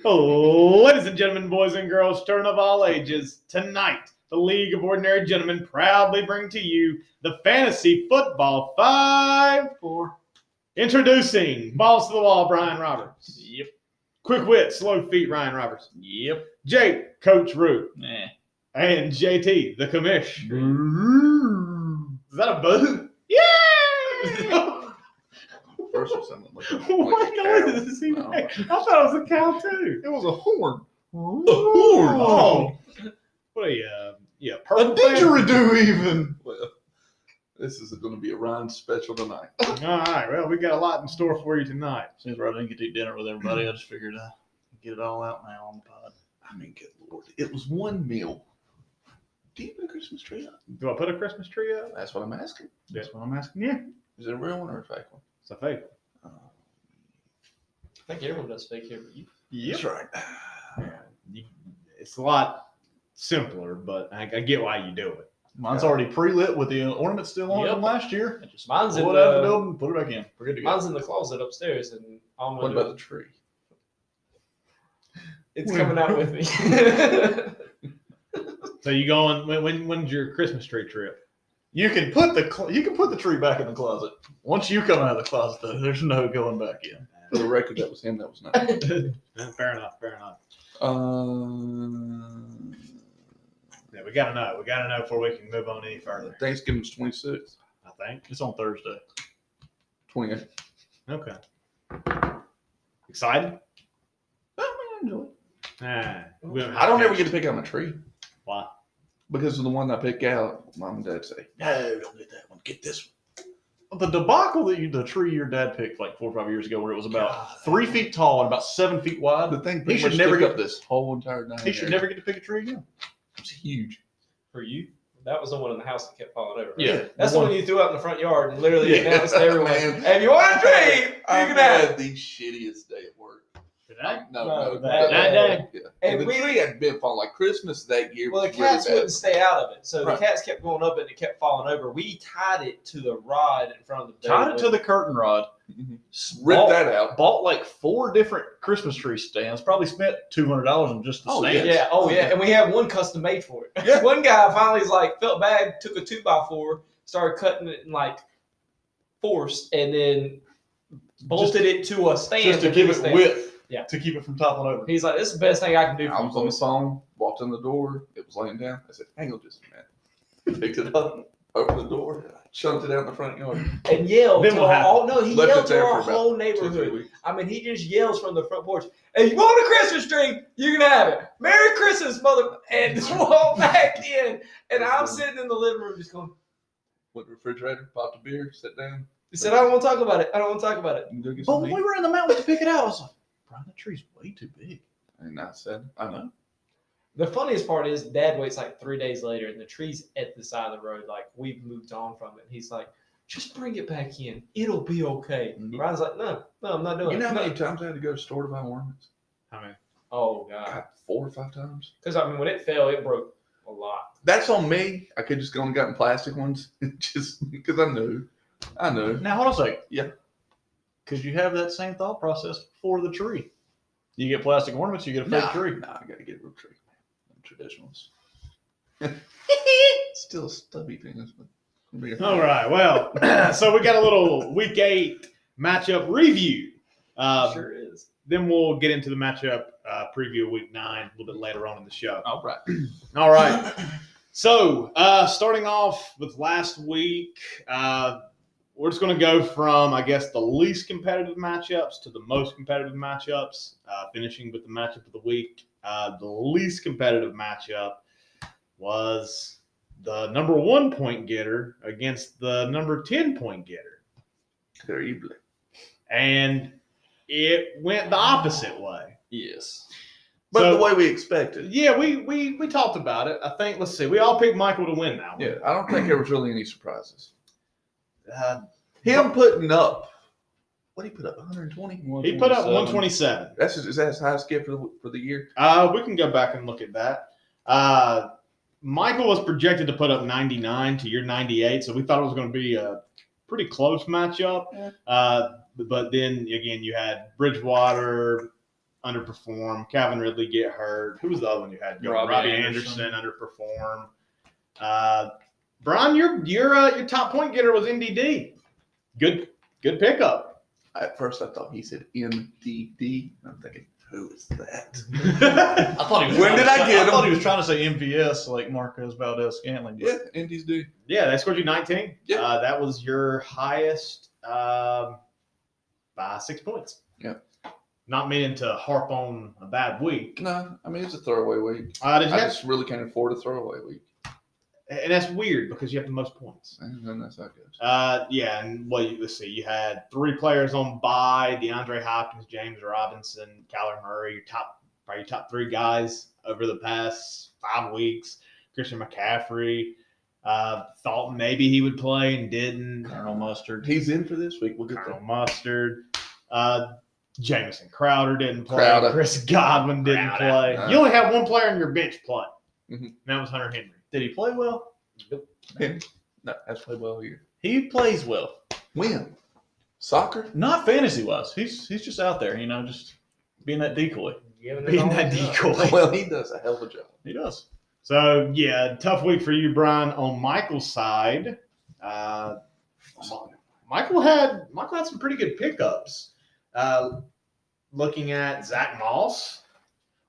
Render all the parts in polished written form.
Ladies and gentlemen, boys and girls, children of all ages, tonight, the League of Ordinary Gentlemen proudly bring to you the Fantasy Football 5-4. Introducing Balls to the Wall, Brian Roberts. Yep. Quick Wit, Slow Feet, Ryan Roberts. Yep. Jake, Coach Root. Nah. And JT, the commish. Is that a boo? Yay! First or something like that. What noise does he make? I thought it was a cow too. It was a horn. A horn. Oh. What are you? Purple A didgeridoo even. Well, this is going to be a Ryan special tonight. All right. Well, we got a lot in store for you tonight. Since I didn't get to eat dinner with everybody, I just figured I'd get it all out now on the pod. I mean, good Lord. It was one meal. Do you put a Christmas tree up? Do I put a Christmas tree up? That's what I'm asking. That's what I'm asking you. Is it a real one or a fake one? It's a fake. I think everyone does fake here, but you. That's right. It's a lot simpler, but I get why you do it. Mine's already pre-lit with the ornaments still on Yep. from last year. Mine's in Pull it out of the the building, put it back in. We're good to go. mine's in the closet upstairs, and I'm What gonna about the tree? it's coming out with me. So you going? When's your Christmas tree trip? You can put the tree back in the closet. Once you come out of the closet, though, there's no going back in. For the record, that was him. That was not. Fair enough. Yeah, we gotta know. We gotta know before we can move on any further. Thanksgiving's 26th. I think. It's on Thursday. 28th. Okay. Excited? I enjoy it. I I don't ever get to pick out my tree. Why? Because of the one I pick out, Mom and Dad say, no, don't get that one. Get this one. The debacle the tree your dad picked like 4 or 5 years ago, where it was about 3 feet tall and about 7 feet wide. The thing He pretty should much never took get up this whole entire night. He should never get to pick a tree again. It's huge. For you, that was the one in the house that kept falling over. Right? Yeah. That's the one you threw out in the front yard and literally Yeah. announced to everyone, Man. "Hey, if you want a tree, you I can have it." had the shittiest day at work. Today? No, that day. Yeah. And And the tree had been falling like Christmas that year. Well, the was really cats bad. wouldn't stay out of it, so Right. the cats kept going up and it kept falling over. We tied it to the rod in front of the door. Tied it to the curtain rod. Mhm. Ripped that out. Bought like 4 different Christmas tree stands. Probably spent $200 on just the Oh, stands. Yeah, and we have one custom made for it. Yeah. One guy finally felt bad, took a 2x4, started cutting it in like fours, and then bolted it to a stand. Just to within give the it stand. width. Yeah. To keep it from toppling over. He's like, "This is the best thing I can do for I you was on the boys." phone, walked in the door. It was laying down. I said, hang on just a minute. Picked it up, opened the door, chunked it out in the front yard. And yelled Then to what happened? he Left yelled it there to for our about whole 2 or 3 neighborhood. weeks. I mean, he just yells from the front porch, "Hey, you want a Christmas tree? You can have it. Merry Christmas, mother!" And just walk back in. And I'm sitting in the living room just going, Went to the refrigerator, popped a beer, sat down. he said, "I don't want to talk about it. I don't want to talk about it." And go get But something when to we eat. were in the mountains to pick it out, I was like, Brian, that tree's way too big. And I said, I know. The funniest part is Dad waits like 3 days later and the tree's at the side of the road. Like, we've moved on from it. He's like, "Just bring it back in. It'll be okay." Mhm. Ryan's like, no, I'm not doing You know it. how No. many times I had to go to the store to buy ornaments? How many? Oh, God. God, 4 or 5 times. Because, I mean, when it fell, it broke a lot. That's on me. I could just go and gotten plastic ones, just because I knew. Now, hold on a second. Yeah. Could you have that same thought process for the tree? You get plastic ornaments, you get a fake tree. Nah, I gotta get a real tree. I'm traditionalist. Still a stubby thing. All right. Well, so we got a little Week 8 matchup review. Sure is. Then we'll get into the matchup preview of Week 9 a little bit later on in the show. All right. All right. So, starting off with last week, we're just going to go from, I guess, the least competitive matchups to the most competitive matchups, finishing with the matchup of the week. The least competitive matchup was the number 1 point getter against the number 10 point getter. Terrible. And it went the opposite way. Yes. But So- the way we expected. Yeah, we talked about it. I think, let's see, we all picked Michael to win now. Yeah, I don't think there was really any surprises. Him Putting up, what did he put up? 120? He put up 127. Is that his highest gift for the year? We can go back and look at that. Michael was projected to put up 99 to your 98, so we thought it was going to be a pretty close matchup. Yeah. But then, again, you had Bridgewater, underperform. Calvin Ridley get hurt. Who was the other one you had? Robbie Anderson underperform. Brian, your top point getter was NDD. Good pickup. At first, I thought he said MDD. I'm thinking, who is that? I thought he was. When did I get I thought him? he was trying to say MVS like Marquez Valdez-Scantling. Yeah, Indies do. Yeah, they scored you 19. Yeah. That was your highest by 6 points. Yeah. Not meaning to harp on a bad week. No, I mean, it's a throwaway week. Did you I have, just really can't afford a throwaway week. and that's weird because you have the most points. And then that's how it goes. Yeah, and let's see. You had 3 players on bye: DeAndre Hopkins, James Robinson, Kyler Murray. Your top 3 guys over the past 5 weeks. Christian McCaffrey. Thought maybe he would play and didn't. Colonel Mustard. He's in for this week. We'll get Colonel there. Mustard. Jamison Crowder didn't play. Crowder. Chris Godwin didn't Crowder. play. No. You only have 1 player on your bench play. Mhm. And that was Hunter Henry. Did he play well? No, that's played well here. He plays well. When? Soccer? Not fantasy-wise. He's just out there, just being that decoy. Being that decoy. Well, he does a hell of a job. He does. So, yeah, tough week for you, Brian. On Michael's side, Michael had some pretty good pickups. Looking at Zach Moss.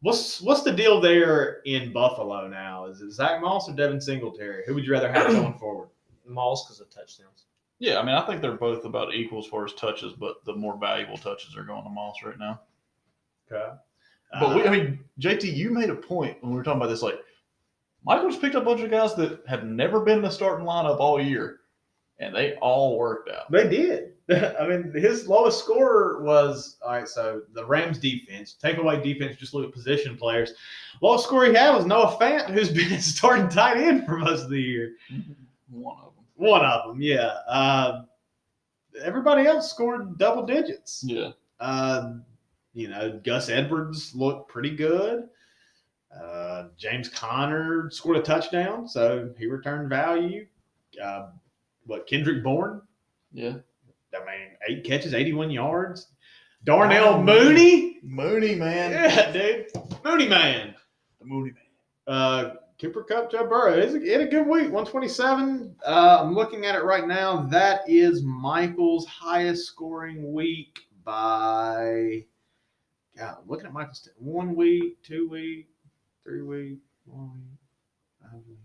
What's the deal there in Buffalo now? Is it Zach Moss or Devin Singletary? Who would you rather have going forward? Moss because of touchdowns. Yeah, I mean, I think they're both about equal as far as touches, but the more valuable touches are going to Moss right now. Okay. But JT, you made a point when we were talking about this. Like, Michael just picked up a bunch of guys that had never been in the starting lineup all year, and they all worked out. They did. I mean, his lowest scorer was all right. So the Rams defense, take away defense, just look at position players. Lowest score he had was Noah Fant, who's been starting tight end for most of the year. One of them. One of them, yeah. Everybody else scored double digits. Yeah. Gus Edwards looked pretty good. James Conner scored a touchdown, so he returned value. Kendrick Bourne? Yeah. I mean, 8 catches, 81 yards. Darnell Mooney? Mooney, man. Yeah, dude. Mooney man. The Mooney man. Cooper Kupp, Joe Burrow. He had a good week, 127. I'm looking at it right now. That is Michael's highest scoring week by – God, looking at Michael's 1 week, 2 week, 3 week, 1 week, 5 week.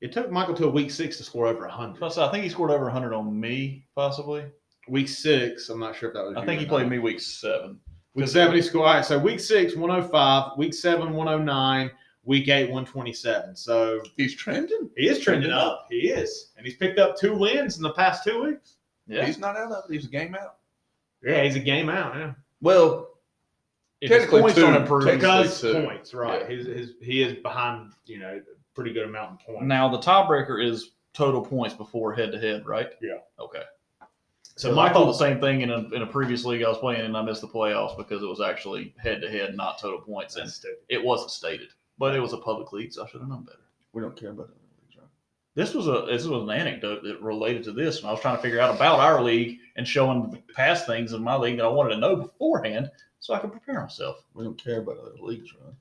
It took Michael to a week 6 to score over 100. Plus, I think he scored over 100 on me, possibly. Week 6, I'm not sure if that was I you think or he not. played me week 7. Week 7 he scored. All right, so week 6, 105. Week 7, 109. Week 8, 127. So He's trending. he is trending up. He is. And he's picked up 2 wins in the past 2 weeks. Yeah. He's not out of it. He's a game out. Yeah, he's a game out, yeah. Well, If his technically points two. don't improve. Technically Because two. points, right. Yeah. He is behind, a pretty good amount in points. Now, the tiebreaker is total points before head-to-head, right? Yeah. Okay. So I Michael, thought the same thing in a previous league I was playing, and I missed the playoffs because it was actually head-to-head, not total points. And that's stupid. it wasn't stated, but it was a public league, so I should have known better. We don't care about other leagues, right? This was an anecdote that related to this, and I was trying to figure out about our league and showing past things in my league that I wanted to know beforehand so I could prepare myself. We don't care about other leagues, right?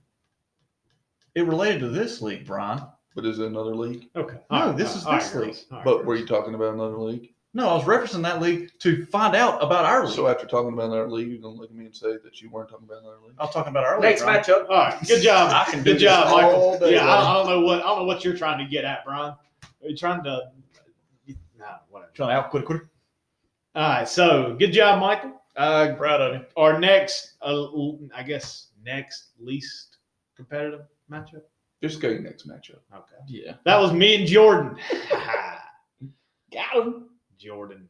It related to this league, Brian. But is it another league? Okay. No, this is this league. girls. All right, But were girls. you talking about another league? No, I was referencing that league to find out about our league. So after talking about another league, you're going to look at me and say that you weren't talking about another league? I was talking about our league. Next Brian. matchup. All right. Good job. I can do Good job, this Michael. all day, Yeah, buddy. I don't know what you're trying to get at, Brian. Are you trying to whatever. Trying to out quitter. All right, so good job, Michael. Proud of you. Our next, next least competitive matchup. Just go to your next matchup. Okay. Yeah. That was me and Jordan. Got him. Jordan.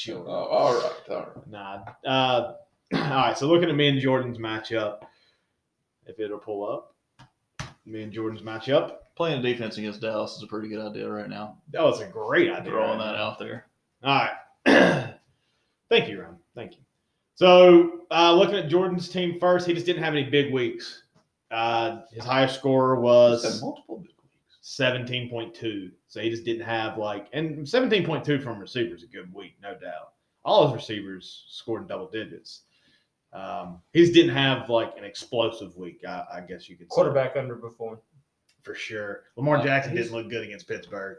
Oh, all right. Nah. All right, so looking at me and Jordan's matchup, if it'll pull up, me and Jordan's matchup. Playing defense against Dallas is a pretty good idea right now. That was a great idea. Throwing that out there. All right. Thank you, Ron. Thank you. So looking at Jordan's team first, he just didn't have any big weeks. His highest score He's had was multiple big weeks. 17.2. So he just didn't have and 17.2 from receivers a good week, no doubt. All his receivers scored in double digits. He just didn't have like an explosive week. I guess you could say. Quarterback underperformed. For sure. Lamar Jackson didn't look good against Pittsburgh.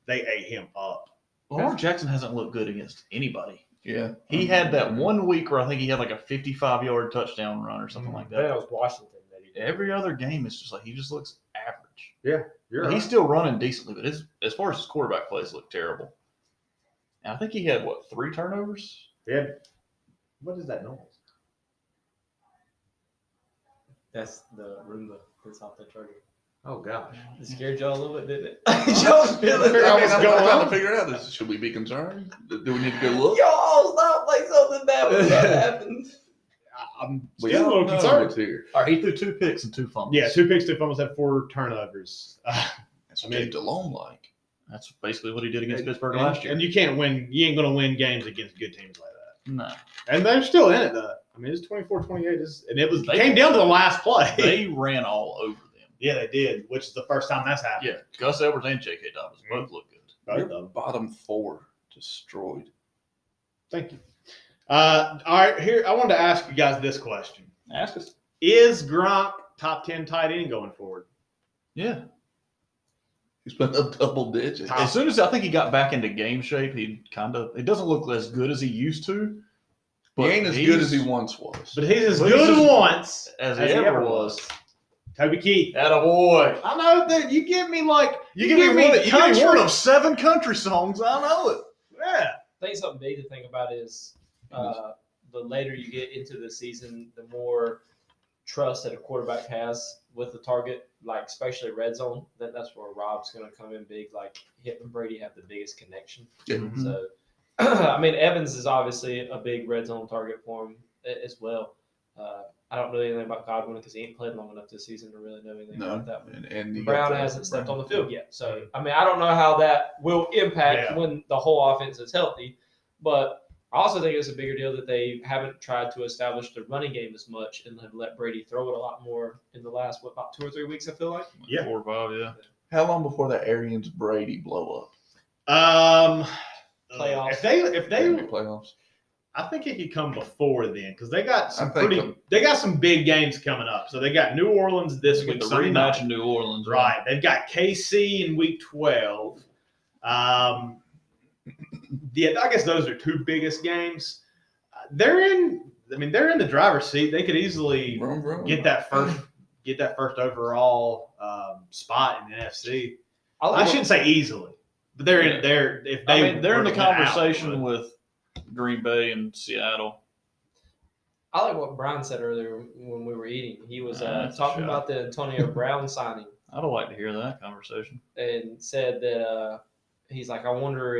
They ate him up. Lamar Jackson hasn't looked good against anybody. Yeah. He had that 1 week where I think he had like a 55-yard touchdown run or something like That that. was Washington. That he did. Every other game is just like he just looks average. You're He's right. still running decently, but as far as his quarterback plays look terrible. And I think he had 3 turnovers? What is that noise? That's the Roomba that's off the trigger. Oh gosh. It scared y'all a little bit, didn't it? Y'all feeling I mean, what's I'm going trying on. to figure it out. Should we be concerned? Do we need to go look? Y'all stop like something bad was about to happen. I'm We still a don't little know concerned. what's here. All right, he threw 2 picks and 2 fumbles. Yeah, 2 picks, 2 fumbles, had 4 turnovers. That's what Jake DeLone like. That's basically what he did against Pittsburgh and, last year. And you can't win. You ain't going to win games against good teams like that. No. And they're still in it, though. I mean, it's 24-28. And it They- came down to the last play. They ran all over them. Yeah, they did, which is the first time that's happened. Yeah, Gus Edwards and J.K. Dobbins both look good. Both Your of them. bottom 4 destroyed. Thank you. All right, here I wanted to ask you guys this question: Ask us. Is Gronk top 10 tight end going forward? Yeah. He's been up double digits. As soon as I think he got back into game shape, it doesn't look as good as he used to. He ain't as good as he once was. But he's as But good he's just- once as he ever was. Toby Keith. Attaboy. I know that you give me like You give me one of 7 country songs. I know it. Yeah. I think something big to think about is the later you get into the season, the more trust that a quarterback has with the target, like especially red zone. That's where Rob's going to come in big. Like him and Brady have the biggest connection. Yeah. Mhm. So, I mean, Evans is obviously a big red zone target for him as well. I don't know anything about Godwin because he ain't played long enough this season to really know anything No. about that one. And you Brown got the- hasn't stepped on the field yet. So, I mean, I don't know how that will impact Yeah. when the whole offense is healthy. But I also think it's a bigger deal that they haven't tried to establish the running game as much and have let Brady throw it a lot more in the last, about 2 or 3 weeks, I feel like. Yeah. 4 or 5, yeah. How long before that Arians Brady blow up? Playoffs. If they Maybe playoffs. I think it could come before then because they got some I think they got some big games coming up. So they got New Orleans this They week, get the Sunday rematch night. in New Orleans. Right. They've got KC in week 12. Yeah, I guess those are 2 biggest games. They're in the driver's seat. They could easily Vroom, vroom. get that first overall spot in the NFC. I shouldn't say easily, but they're in there. If they, They're in were the to win out, conversation they would. with Green Bay and Seattle. I like what Brian said earlier when we were eating. He was That's a talking shot. about the Antonio Brown signing I'd like to hear that conversation. and said that he's like, I wonder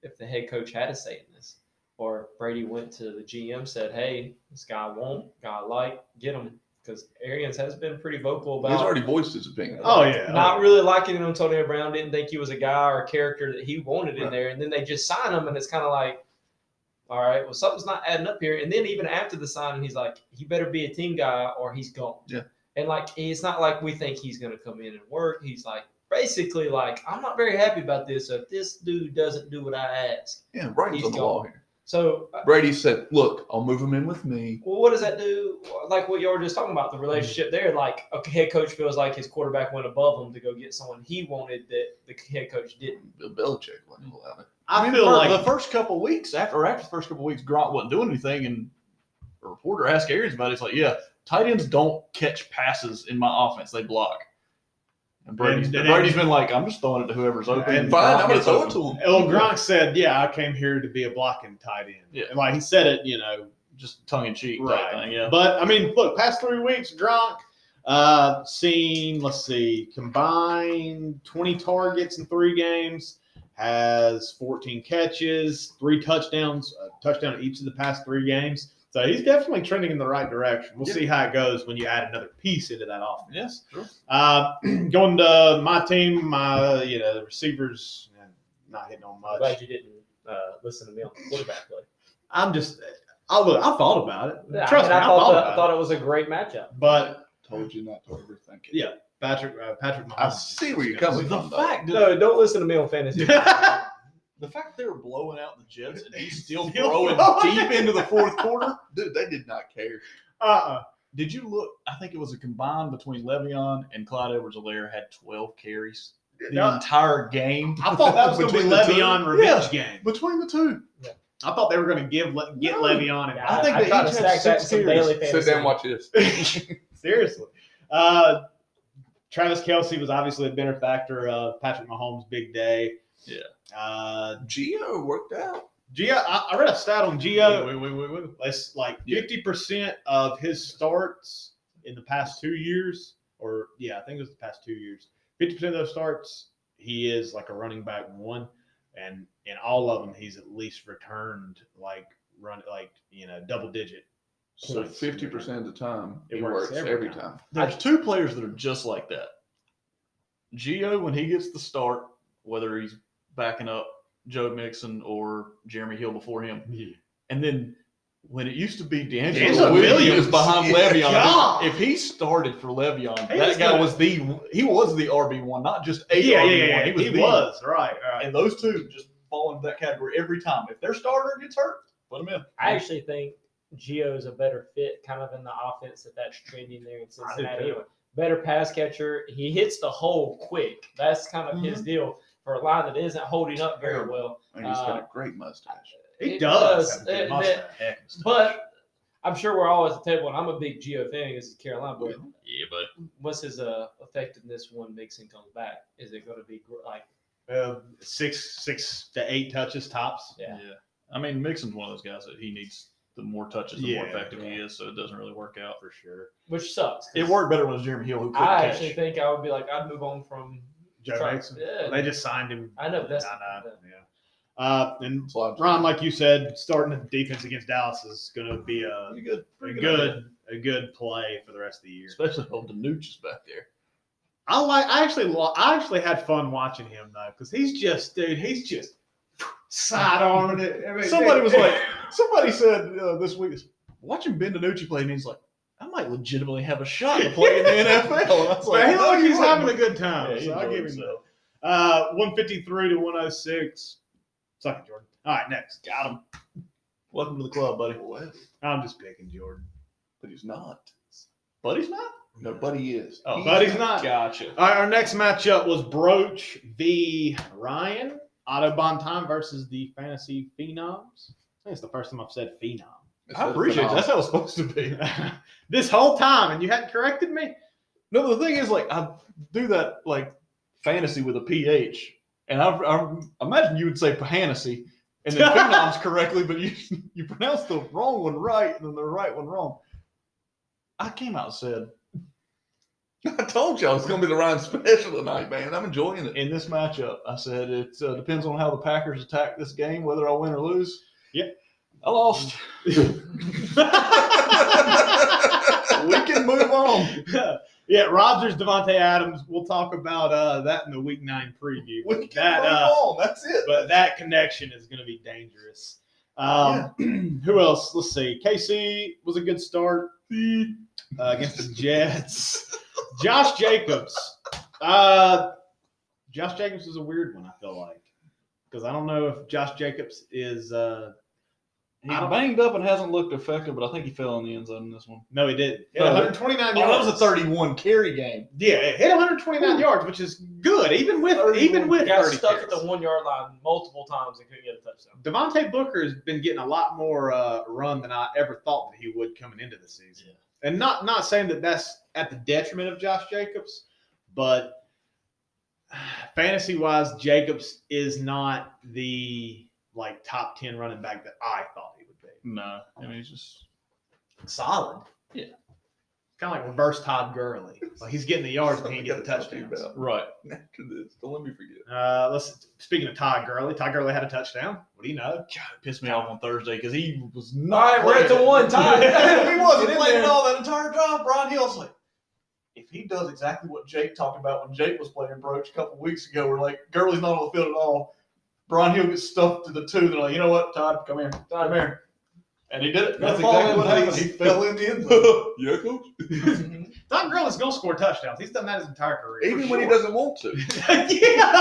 if the head coach had a say in this. Or if Brady went to the GM, said, hey, this guy won't, guy like, get him. Because Arians has been pretty vocal about He's already voiced his opinion. Oh yeah, not really liking Antonio Brown, didn't think he was a guy or a character that he wanted in Right. there. And then they just sign him, and it's kind of like, all right, well, something's not adding up here. And then even after the signing, he's like, he better be a team guy or he's gone. Yeah. And like, it's not like we think he's going to come in and work. He's like, basically like, I'm not very happy about this. So if this dude doesn't do what I ask. Yeah, Brady's He's on the wall gone. here. So Brady said, look, I'll move him in with me. well, what does that do? Like what you were just talking about, the relationship there. Like a head coach feels like his quarterback went above him to go get someone he wanted that the head coach didn't. Bill Belichick wasn't allowed it. I feel for like the first couple of weeks, after the first couple of weeks, Gronk wasn't doing anything, and a reporter asked Arians about it. It's like, yeah, tight ends don't catch passes in my offense; they block. And Brady's been like, I'm just throwing it to whoever's open. And Fine, I'm Gronk going to gets throw it open. to him. El Gronk said, "Yeah, I came here to be a blocking tight end." Yeah. And like he said it, Just tongue in cheek right. type thing. Yeah, But I mean, look, past 3 weeks, Gronk seen, let's see, combined 20 targets in 3 games, has 14 catches, 3 touchdowns, a touchdown each of the past 3 games. So he's definitely trending in the right direction. We'll see how it goes when you add another piece into that offense. yes, sure. Going to my team, the receivers, not hitting on I'm much. glad you didn't listen to me on the quarterback play. I thought about it. Yeah, Trust me, I thought about I it. thought it was a great match-up. But Told you not to overthink it. Yeah. Patrick Mahomes. I see where you're coming The from. though. fact that No, don't listen to me on fantasy. The fact they were blowing out the Jets and he's still Still throwing throwing. deep into the fourth quarter. Dude, they did not care. Did you look? I think it was a combined between Le'Veon and Clyde Edwards-Helaire had 12 carries the entire game. I thought that was going to be Between the two. Le'Veon revenge game. Between the two. I thought they were going to get Le'Veon. And I think I they tried to each stack had that 6 in some carries. daily fantasy. Sit down and watch this. Seriously. Travis Kelce was obviously a benefactor of Patrick Mahomes' big day. Yeah. Gio worked out. Gio, I read a stat on Gio. Wait. It's like 50% of his starts in the past 2 years, I think it was the past 2 years. 50% of those starts, he is like a running back one, and in all of them, he's at least returned double digit. So points. 50% of the time, It it works works every every time. time. There's 2 players that are just like that. Gio, when he gets the start, whether he's backing up Joe Mixon or Jeremy Hill before him, and then when it used to be D'Angelo Williams behind Le'Veon, God. if he started for Le'Veon, He that was guy gonna- was the RB1, not just a Yeah, RB1. He was right. And those two just fall into that category every time. If their starter gets hurt, put them in. I actually think Gio is a better fit kind of in the offense that's trending there in Cincinnati. too. Better pass catcher. He hits the hole quick. That's kind of his deal for a line that isn't holding up very well. And he's got a great mustache. He It does. does. have a good It- mustache. But I'm sure we're all at the table, and I'm a big Gio fan because it's Carolina. But Yeah, but what's his effectiveness when Mixon comes back? Is it going to be like 6 to 8 touches tops. Yeah. I mean, Mixon's one of those guys that he needs the more touches, the more Yeah, effective he is, so it doesn't really work out. For sure. which sucks? 'cause It worked better when it was Jeremy Hill who couldn't I catch. actually think I would be like I'd move on from Joe Try- Mixon. yeah. They just signed him. I know that's I know. yeah. Yeah. And It's a lot of- Ron, like you said, starting the defense against Dallas is going to be a Pretty good. good play for the rest of the year. Especially if Danucci's back there. I actually had fun watching him though, because he's just sidearming it. I mean, Somebody said this week, watching Ben DiNucci play, and he's like, I might legitimately have a shot to play in the NFL. And I was man, he no, look like you he's wouldn't. having a good time. Yeah, he so I'll give enjoyed him himself. that. 153 to 106. Suck it, Jordan. All right, next. Got him. Welcome to the club, buddy. Well, I'm just picking Jordan. but he's not. Buddy's not? No, Buddy is. Oh, Buddy's not. Gotcha. All right, our next matchup was Broach v. Ryan. Autobahn time versus the Fantasy Phenoms. I think it's the first time I've said Phenom. I appreciate it. That's how it's supposed to be. This whole time, and you hadn't corrected me? No, the thing is, like, I do that, like, fantasy with a PH, and I imagine you would say Pahanasy, and then Phenoms correctly, but you pronounce the wrong one right, and then the right one wrong. I came out and said, I told y'all it's going to be the Ryan special tonight, man. I'm enjoying it. in this matchup, I said it depends on how the Packers attack this game, whether I win or lose. Yep. I lost. We can move on. Yeah, Rodgers, Devontae Adams. We'll talk about that in the Week 9 preview. We can That, move on. That's it. But that connection is going to be dangerous. Who else? Let's see. KC was a good start against the Jets. Josh Jacobs. Josh Jacobs is a weird one, I feel like. Because I don't know if Josh Jacobs is He's banged up and hasn't looked effective, but I think he fell in the end zone in this one. no, he did. Hit No, 129 Oh, yards. that was a 31 carry game. Yeah, it hit 129 yards, which is good, even with 30 got stuck carries. at the 1 yard line multiple times and couldn't get a touchdown. Devontae Booker has been getting a lot more run than I ever thought that he would coming into the season. Yeah. And not saying that that's at the detriment of Josh Jacobs, but fantasy-wise, Jacobs is not the top 10 running back that I thought he would be. No, I mean, he's just Solid. Yeah. Kind of like reverse Todd Gurley. Like he's getting the yards, but he ain't getting the touchdowns. right. After this, don't let me forget. Speaking of Todd Gurley had a touchdown. What do you know? God, it pissed me off on Thursday because he was All not. right, we're at the playing. one time. He wasn't Get in playing there. at all that entire drive. Brian Hill's like, if he does exactly what Jake talked about when Jake was playing Broach a couple weeks ago, we're like, Gurley's not on the field at all. Brian Hill gets stuffed to the 2. They're like, you know what, Todd, come here. Come here. And he did it. That's exactly what happened. He fell in the end zone. Yeah, coach. Todd Gurley's going to score touchdowns. He's done that his entire career. Even when he doesn't want to. Yeah.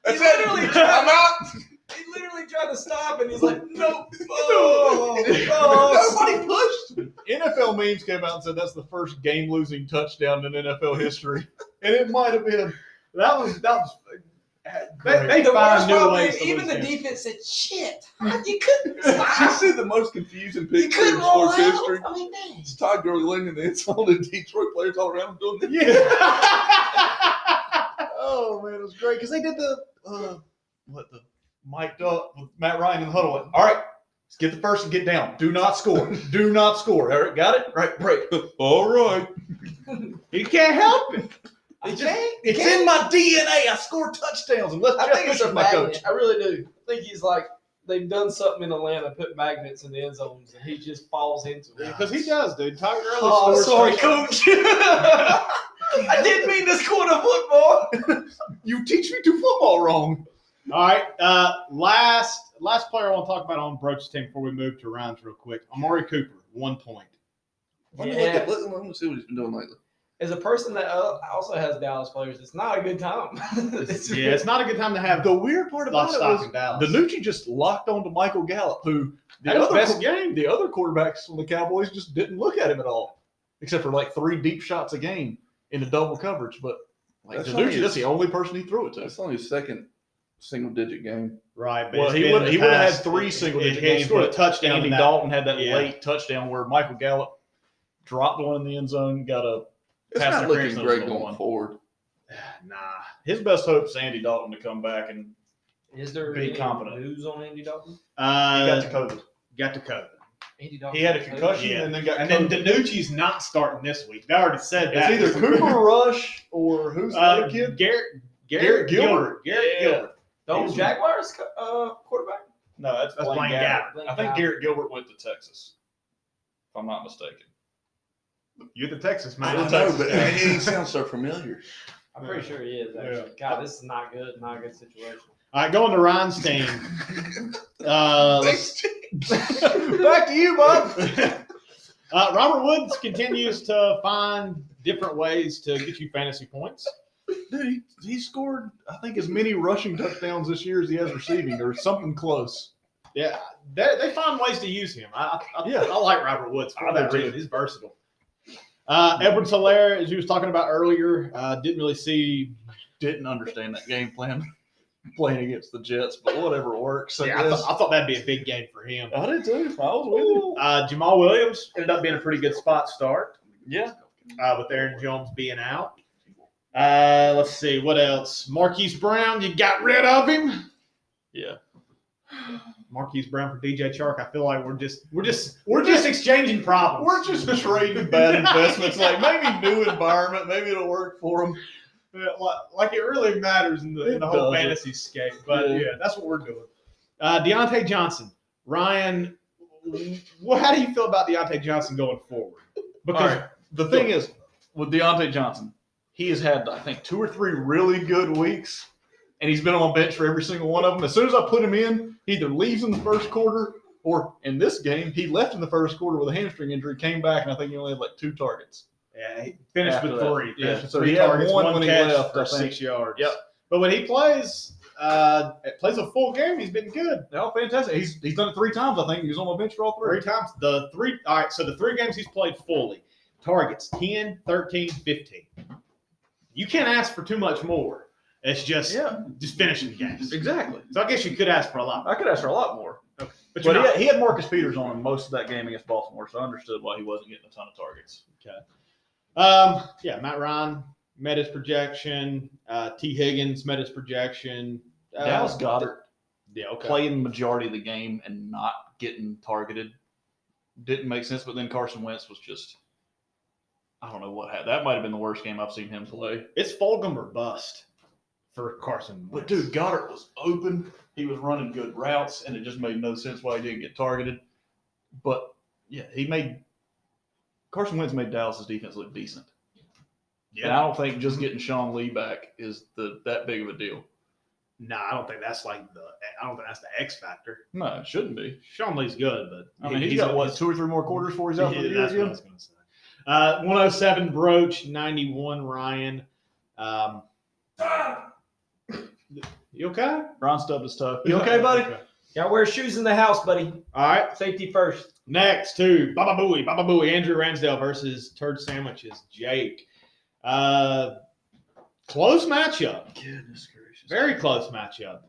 He literally I'm tried. out. He literally tried to stop, and he's like, "Nope." Nobody pushed. NFL memes came out and said that's the first game-losing touchdown in NFL history, and it might have been. That was they The find worst new part ways is to even lose the games. defense said, "Shit, you couldn't You stop. see the most confusing You picture couldn't in roll sports out." history? I mean, dang. It's Todd Gurley laying in the end zone and Detroit players all around him doing this. Oh man, it was great because they did the mic'd up with Matt Ryan in the huddle. All right, let's get the first and get down. Do not score. Do not score. All right, got it? Right, break. All right. He can't help it. It's in my DNA. I score touchdowns. And I think it's a magnet. I really do. I think he's like they've done something in Atlanta, put magnets in the end zones, and he just falls into it. Because he does, dude. Todd Gurley Oh, scores sorry, touchdowns. coach. I didn't mean to score the football. You teach me to football wrong. All right. Last player I want to talk about on Broach's team before we move to Ryan's real quick. Amari Cooper, 1 point. Let me see what he's been doing lately. As a person that also has Dallas players, it's not a good time. Yeah, it's not a good time to have The weird part about it stock was in Dallas. Danucci just locked onto Michael Gallup, who That was best game. The other quarterbacks from the Cowboys just didn't look at him at all, except for like 3 deep shots a game in the double coverage. But like That's Danucci, only that's the only person he threw it to. That's only his second single-digit game. Right, but Well, he would have had 3 single-digit games. scored a touchdown. Andy in that. Dalton had that Yeah. late touchdown where Michael Gallup dropped one in the end zone, got a It's pass not looking interference great on going one. forward. Nah. His best hope is Andy Dalton to come back and Is there Be any competent. news on Andy Dalton? he got to COVID. got to COVID. Andy Dalton. He had a concussion Yeah. and then got And COVID. then Danucci's not starting this week. They already said It's that. either Cooper Rush or who's the other kid? Garrett Garrett Gilbert. Garrett Yeah. Gilbert. Those Jaguars quarterback? No, that's Blaine Gabbert. Gabbert. I think Garrett Gilbert went to Texas, if I'm not mistaken. You're the Texas I man. don't know, but he sounds so familiar. I'm pretty sure he is, actually. God, this is not good. Not a good situation. All right, going to Ryan's team. Thanks. Back to you, Bob. Robert Woods continues to find different ways to get you fantasy points. Dude, he scored, I think, as many rushing touchdowns this year as he has receiving, or something close. Yeah, they find ways to use him. I like Robert Woods for I that do too. reason. He's versatile. Edwards Hilaire, as you was talking about earlier, didn't really see. Didn't understand that game plan playing against the Jets, but whatever works. I thought that'd be a big game for him. I did too. I was with you. Jamal Williams ended up being a pretty good spot start Yeah. with Aaron Jones being out. Let's see what else. Marquise Brown, you got rid of him. Yeah. Marquise Brown for DJ Chark. I feel like we're just exchanging problems. We're just trading bad investments. Like maybe new environment, maybe it'll work for them. Like it really matters in the whole doesn't. fantasy scape. But Yeah. yeah, that's what we're doing. Deontay Johnson, Ryan. How do you feel about Deontay Johnson going forward? Because All right. The thing is, with Deontay Johnson, he has had, I think, 2 or 3 really good weeks, and he's been on my bench for every single one of them. As soon as I put him in, he either leaves in the first quarter, or in this game, he left in the first quarter with a hamstring injury, came back, and I think he only had like 2 targets. yeah, he finished After with that. 3. Yeah, Finished with so 3 he had targets, one 1 when he catch left, for I think. 6 yards. Yep. But when he plays a full game, he's been good. Oh, fantastic. He's done it 3 times, I think. He was on my bench for all 3. 3 times. All right, so the 3 games he's played fully, targets 10, 13, 15. You can't ask for too much more. It's just finishing games. Exactly. So I guess you could ask for a lot. I could ask for a lot more. But But he had Marcus Peters on him most of that game against Baltimore, so I understood why he wasn't getting a ton of targets. Matt Ryan met his projection. T. Higgins met his projection. Dallas Goedert Okay. playing the majority of the game and not getting targeted didn't make sense. But then Carson Wentz was just, I don't know what happened. That might have been the worst game I've seen him play. It's Fulgham or bust for Carson But Wentz. dude, Goddard was open. He was running good routes, and it just made no sense why he didn't get targeted. But yeah, Carson Wentz made Dallas's defense look decent. And I don't think just getting Sean Lee back is that big of a deal. No, I don't think that's the X factor. No, it shouldn't be. Sean Lee's good, but I mean, he's got 2 or 3 more quarters before he's out for the year that's what I again. was going to say. 107 Broach, 91 Ryan. You okay? Ron stubbed his toe. You okay, buddy? Gotta wear shoes in the house, buddy. All right. Safety first. Next to Baba Booey, Andrew Ransdale versus Terd Sandwiches, Jake. Close matchup. Goodness gracious. Very close matchup.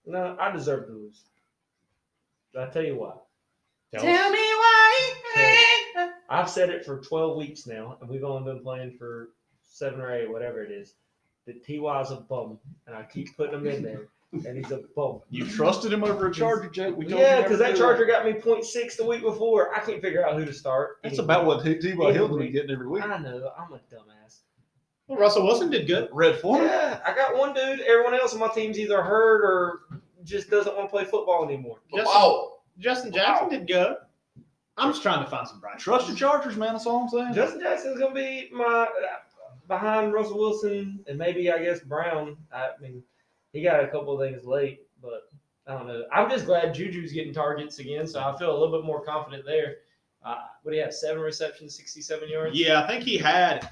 No, I deserve to lose. But I'll tell you why. Tell me why. I've said it for 12 weeks now, and we've only been playing for 7 or 8, whatever it is. That T.Y. is a bum, and I keep putting him in there, and he's a bum. You trusted him over a Charger, Jake? We told Yeah, you because never that do Charger got me 0.6 the week before. I can't figure out who to start. That's anymore. about what T.Y. Hilton be getting every week. I know. I'm a dumbass. Well, Russell Wilson did good. Red Foreman. Yeah, I got one dude. Everyone else on my team's either hurt or just doesn't want to play football anymore. Justin Jackson did good. I'm just trying to find some bright. Trust your Chargers, man. That's all I'm saying. Justin Jackson's gonna be my behind Russell Wilson and maybe I guess Brown. I mean, he got a couple of things late, but I don't know. I'm just glad Juju's getting targets again, so I feel a little bit more confident there. What do you have? 7 receptions, 67 yards. Yeah, I think he had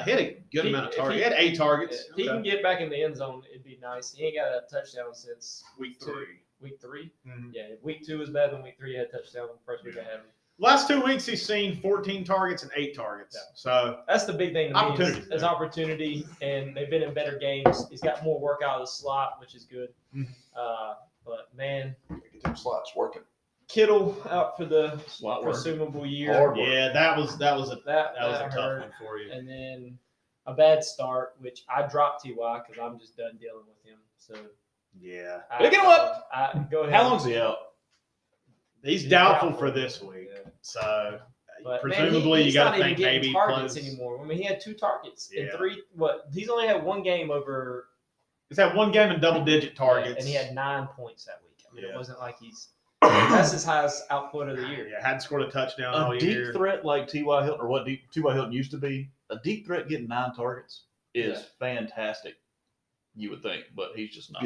hit a good amount of targets. He had 8 targets. If he can get back in the end zone, it'd be nice. He ain't got a touchdown since Week 3. Week 3? Mm-hmm. Yeah, week 2 was better than week 3. He had a touchdown the first week I had him. Last 2 weeks, he's seen 14 targets and 8 targets. Yeah. So that's the big thing to opportunity. me is opportunity, and they've been in better games. He's got more work out of the slot, which is good. Mhm. But, man, Get them slots working. Kittle out for the Slot work. presumable year. Hard work. yeah, that was a That tough hurt. one for you. And then a bad start, which I dropped T.Y. because I'm just done dealing with him. So Yeah, Pick him up. Go ahead. How long's he out? he's doubtful for this week. Yeah. So But, presumably man, you got not to even think getting maybe targets close. anymore. I mean, he had 2 targets in Yeah. 3. He's only had 1 game over. He's had 1 game in double-digit targets, and he had 9 points that week. I mean, Yeah. it wasn't like that's his highest output of the year. Yeah, hadn't scored a touchdown all A year. deep threat like T.Y. Hilton, or what T.Y. Hilton used to be, a deep threat getting 9 targets is fantastic, you would think, but he's just not.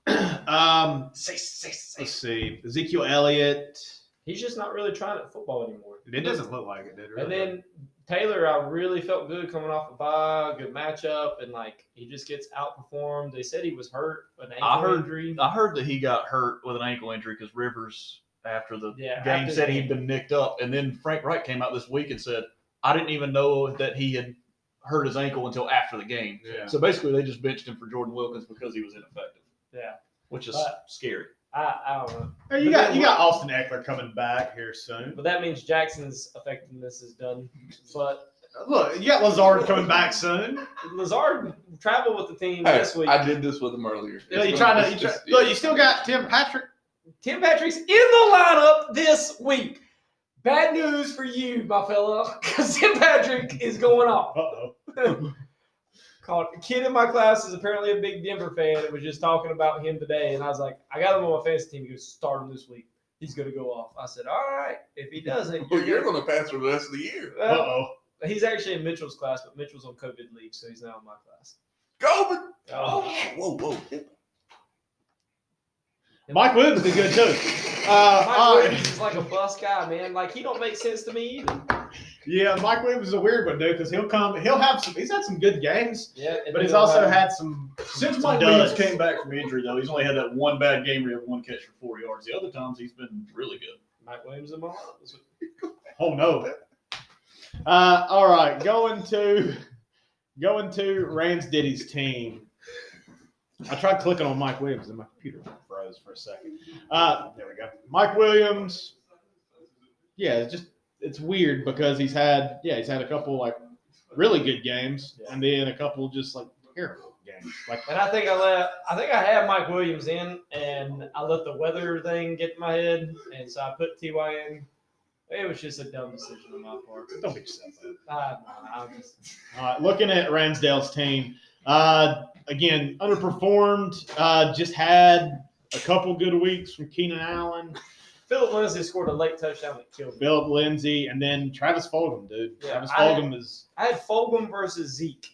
Let's see. Ezekiel Elliott. He's just not really trying at football anymore. It doesn't look like it did. Really. And then Taylor, I really felt good coming off a bye, good matchup, and he just gets outperformed. They said he was hurt, an ankle injury. I heard that he got hurt with an ankle injury because Rivers, after the game, after said the he'd been nicked up. And then Frank Wright came out this week and said, I didn't even know that he had hurt his ankle until after the game. Yeah. So basically, they just benched him for Jordan Wilkins because he was ineffective. Yeah. Which is scary. I don't know. Hey, you got Austin Eckler coming back here soon. But that means Jackson's effectiveness is done. But Look, you got Lazard coming back soon. Lazard traveled with the team Hey, this week. I did this with him earlier. Look, you still got Tim Patrick. Tim Patrick's in the lineup this week. Bad news for you, my fella, because Tim Patrick is going off. Uh-oh. A kid in my class is apparently a big Denver fan and was just talking about him today. And I was like, I got him on my fantasy team. He goes, start him this week. He's going to go off. I said, all right. If he doesn't, Well, you're going to pass for the rest of the year. Uh-oh. He's actually in Mitchell's class, but Mitchell's on COVID leave, so he's not in my class. COVID. Oh. Whoa. Mike Williams did good too. Mike Williams is like a bus guy, man. Like, he don't make sense to me either. Yeah, Mike Williams is a weird one, dude, because he's had some good games, Yeah, but he's also had some Since some Mike duds. Williams came back from injury, though, he's only had that one bad game where he had 1 catch for 4 yards. The other times, he's been really good. Mike Williams in my lineup this week. Oh no. All right, going to Rance Diddy's team. I tried clicking on Mike Williams and my computer froze for a second. There we go. Mike Williams. Yeah, it's weird because he's had a couple like really good games and then a couple just like terrible games. Like, And I think I had Mike Williams in, and I let the weather thing get in my head, and so I put T.Y. in. It was just a dumb decision on my part. don't be yourself up. I'm just All right, looking at Ransdale's team, again, underperformed. Just had a couple good weeks from Keenan Allen, Philip Lindsay scored a late touchdown that killed me. Philip Lindsay, and then Travis Fulgham, dude. Yeah, Travis Fulgham is. I had Fulgham versus Zeke.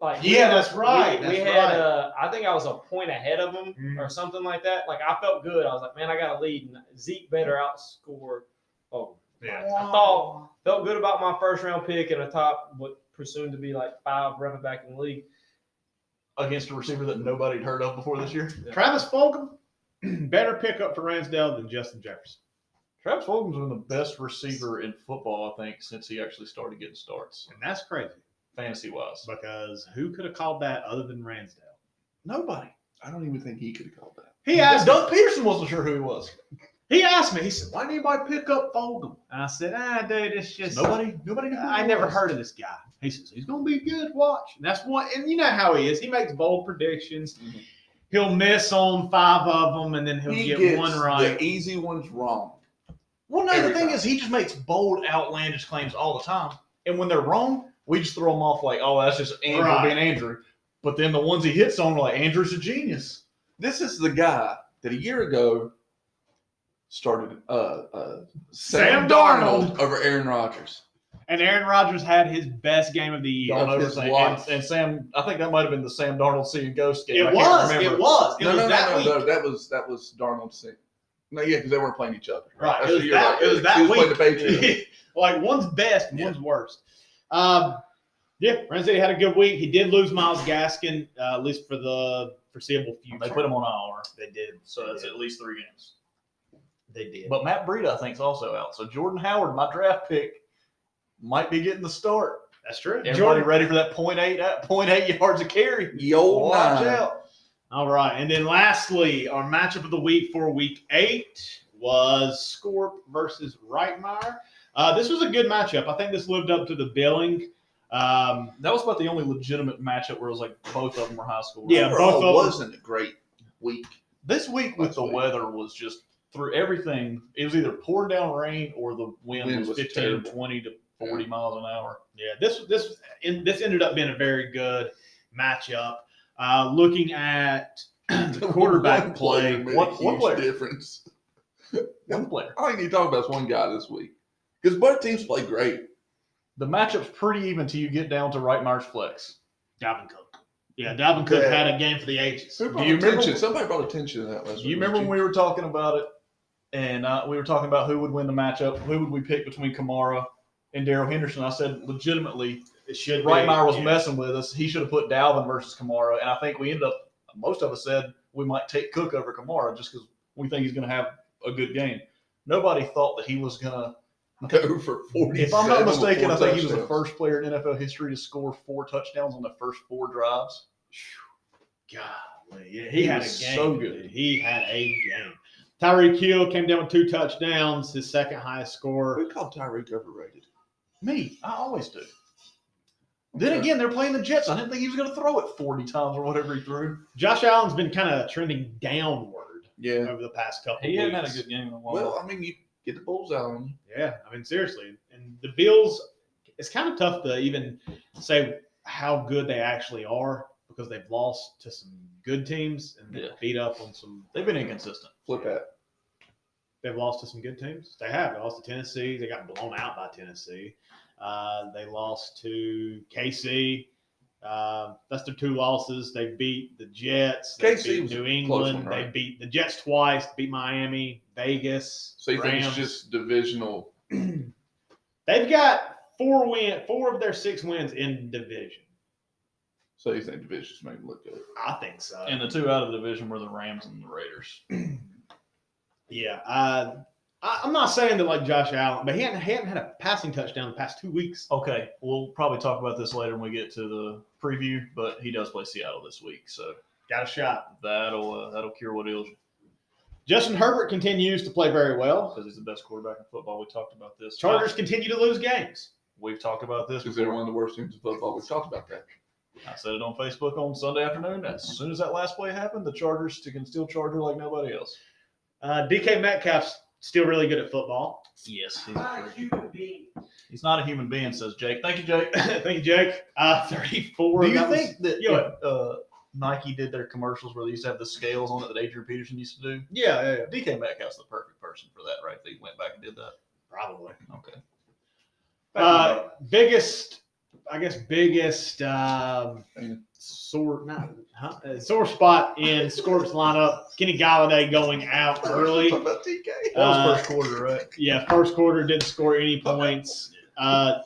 Like, That's right. We had, I think I was a point ahead of him or something like that. Like, I felt good. I was like, man, I got a lead, and Zeke better outscore Fulgham. Yeah. I felt good about my first round pick and a top what presumed to be like 5 running back in the league. against a receiver that nobody'd heard of before this year. Travis Fulgham, better pickup for Ransdale than Justin Jefferson. Travis Fulgham's been the best receiver in football, I think, since he actually started getting starts, And that's crazy fantasy-wise. because who could have called that other than Ransdale? Nobody. I don't even think he could have called that. He asked me, Doug Peterson wasn't sure who he was. he said, why did anybody pick up Fulgham? And I said, dude, it's just Nobody knew who I he never was. heard of this guy. He says, he's going to be good. Watch. And that's what, and you know how he is. He makes bold predictions. Mhm. He'll miss on 5 of them, and then he'll He get gets one right. the easy ones wrong. Well, no, Every the thing time. is, he just makes bold, outlandish claims all the time. And when they're wrong, we just throw them off like, oh, that's just Andrew Right. being Andrew. But then the ones he hits on are like, Andrew's a genius. This is the guy that a year ago started Sam Sam Darnold. Darnold over Aaron Rodgers. And Aaron Rodgers had his best game of the year. Don't Of his overthink. life. And Sam, I think that might have been the Sam Darnold seeing ghost game. It I can't was. remember. It was. It No, was no, that no, week. no. That was Darnold's thing. No, yeah, because they weren't playing each other. Right. That's It what was you're that, like. it was that He was playing week. the Patriots. Like, one's best and Yeah. one's worst. Yeah, Ramsey had a good week. He did lose Myles Gaskin, at least for the foreseeable future. They put him on IR. They did. So that's at least 3 games. They did. But Matt Breida, I think, is also out. So Jordan Howard, my draft pick, might be getting the start. That's true. Everybody Jordan. ready for that 0.8 yards a carry? Yo, Watch nine. out. All right. And then lastly, our matchup of the week for week 8 was Scorp versus Reitmeyer. This was a good matchup. I think this lived up to the billing. That was about the only legitimate matchup where it was like both of them were high school. Yeah, Overall, both of them. wasn't a great week. This week with Last the week. weather was just through everything. It was either pouring down rain or the wind Wind was was 15, terrible. 20 to 40 miles an hour. Yeah, this ended up being a very good matchup. Looking at the quarterback One play, player made What- a what huge player? difference. One player. All you need to talk about is one guy this week. Because both teams played great. The matchup's pretty even till you get down to Reitmeyer's flex. Dalvin Cook. Yeah, Dalvin Cook Yeah. had a game for the ages. Who brought you remember- attention? Somebody brought attention to that last week. Do you remember when we were talking about it, and we were talking about who would win the matchup, who would we pick between Kamara and Darrell Henderson? I said, legitimately, It should be. Reitmeyer was Yeah. messing with us. He should have put Dalvin versus Kamara, and I think we ended up, most of us said we might take Cook over Kamara just because we think he's going to have a good game. Nobody thought that he was going to. Go for 40. If I'm not mistaken, I think he was the first player in NFL history to score 4 touchdowns on the first 4 drives. Golly, yeah, he He had a was game. so good. Dude. He had a game. Tyreek Hill came down with 2 touchdowns, his second highest score. Who called Tyreek overrated? Me, I always do. Then again, they're playing the Jets. I didn't think he was going to throw it 40 times or whatever he threw. Josh Allen's been kind of trending downward Yeah. over the past couple He of weeks. hadn't had a good game in a while. Well, I mean, you get the bullseye on you. Yeah, I mean, seriously. And the Bills, it's kind of tough to even say how good they actually are because they've lost to some good teams and they've Yeah. beat up on some. They've been inconsistent. Flip that. They've lost to some good teams. They have. They lost to Tennessee. They got blown out by Tennessee. They lost to KC. That's their 2 losses. They beat the Jets. They KC beat was a New close England. one, right? They beat the Jets twice. Beat Miami, Vegas. So you think Rams. it's just divisional? They've got 4 of their 6 wins in division. So you think divisions make it look good? I think so. And the 2 out of the division were the Rams and the Raiders. Yeah. I'm not saying that like Josh Allen, but he hadn't had a passing touchdown the past 2 weeks. Okay, we'll probably talk about this later when we get to the preview, but he does play Seattle this week, so Got a shot. that'll cure what ails you Justin Herbert continues to play very well. because he's the best quarterback in football. We talked about this. Chargers continue to lose games. We've talked about this. Because they're one of the worst teams in football. We've talked about that. I said it on Facebook on Sunday afternoon. As soon as that last play happened, the Chargers can still Charger like nobody else. DK Metcalf's still really good at football. Yes, he's not a human being, says Jake. Thank you, Jake. Thank you, Jake. 34. Do you that was- think that yeah. if, Nike did their commercials where they used to have the scales on it that Adrian Peterson used to do? Yeah. DK Metcalf's the perfect person for that, right? They went back and did that. Probably. Okay. Biggest sore spot in Scorp's lineup. Kenny Galladay going out early. Talk about TK. That was first quarter, right? Yeah, first quarter didn't score any points. Alvin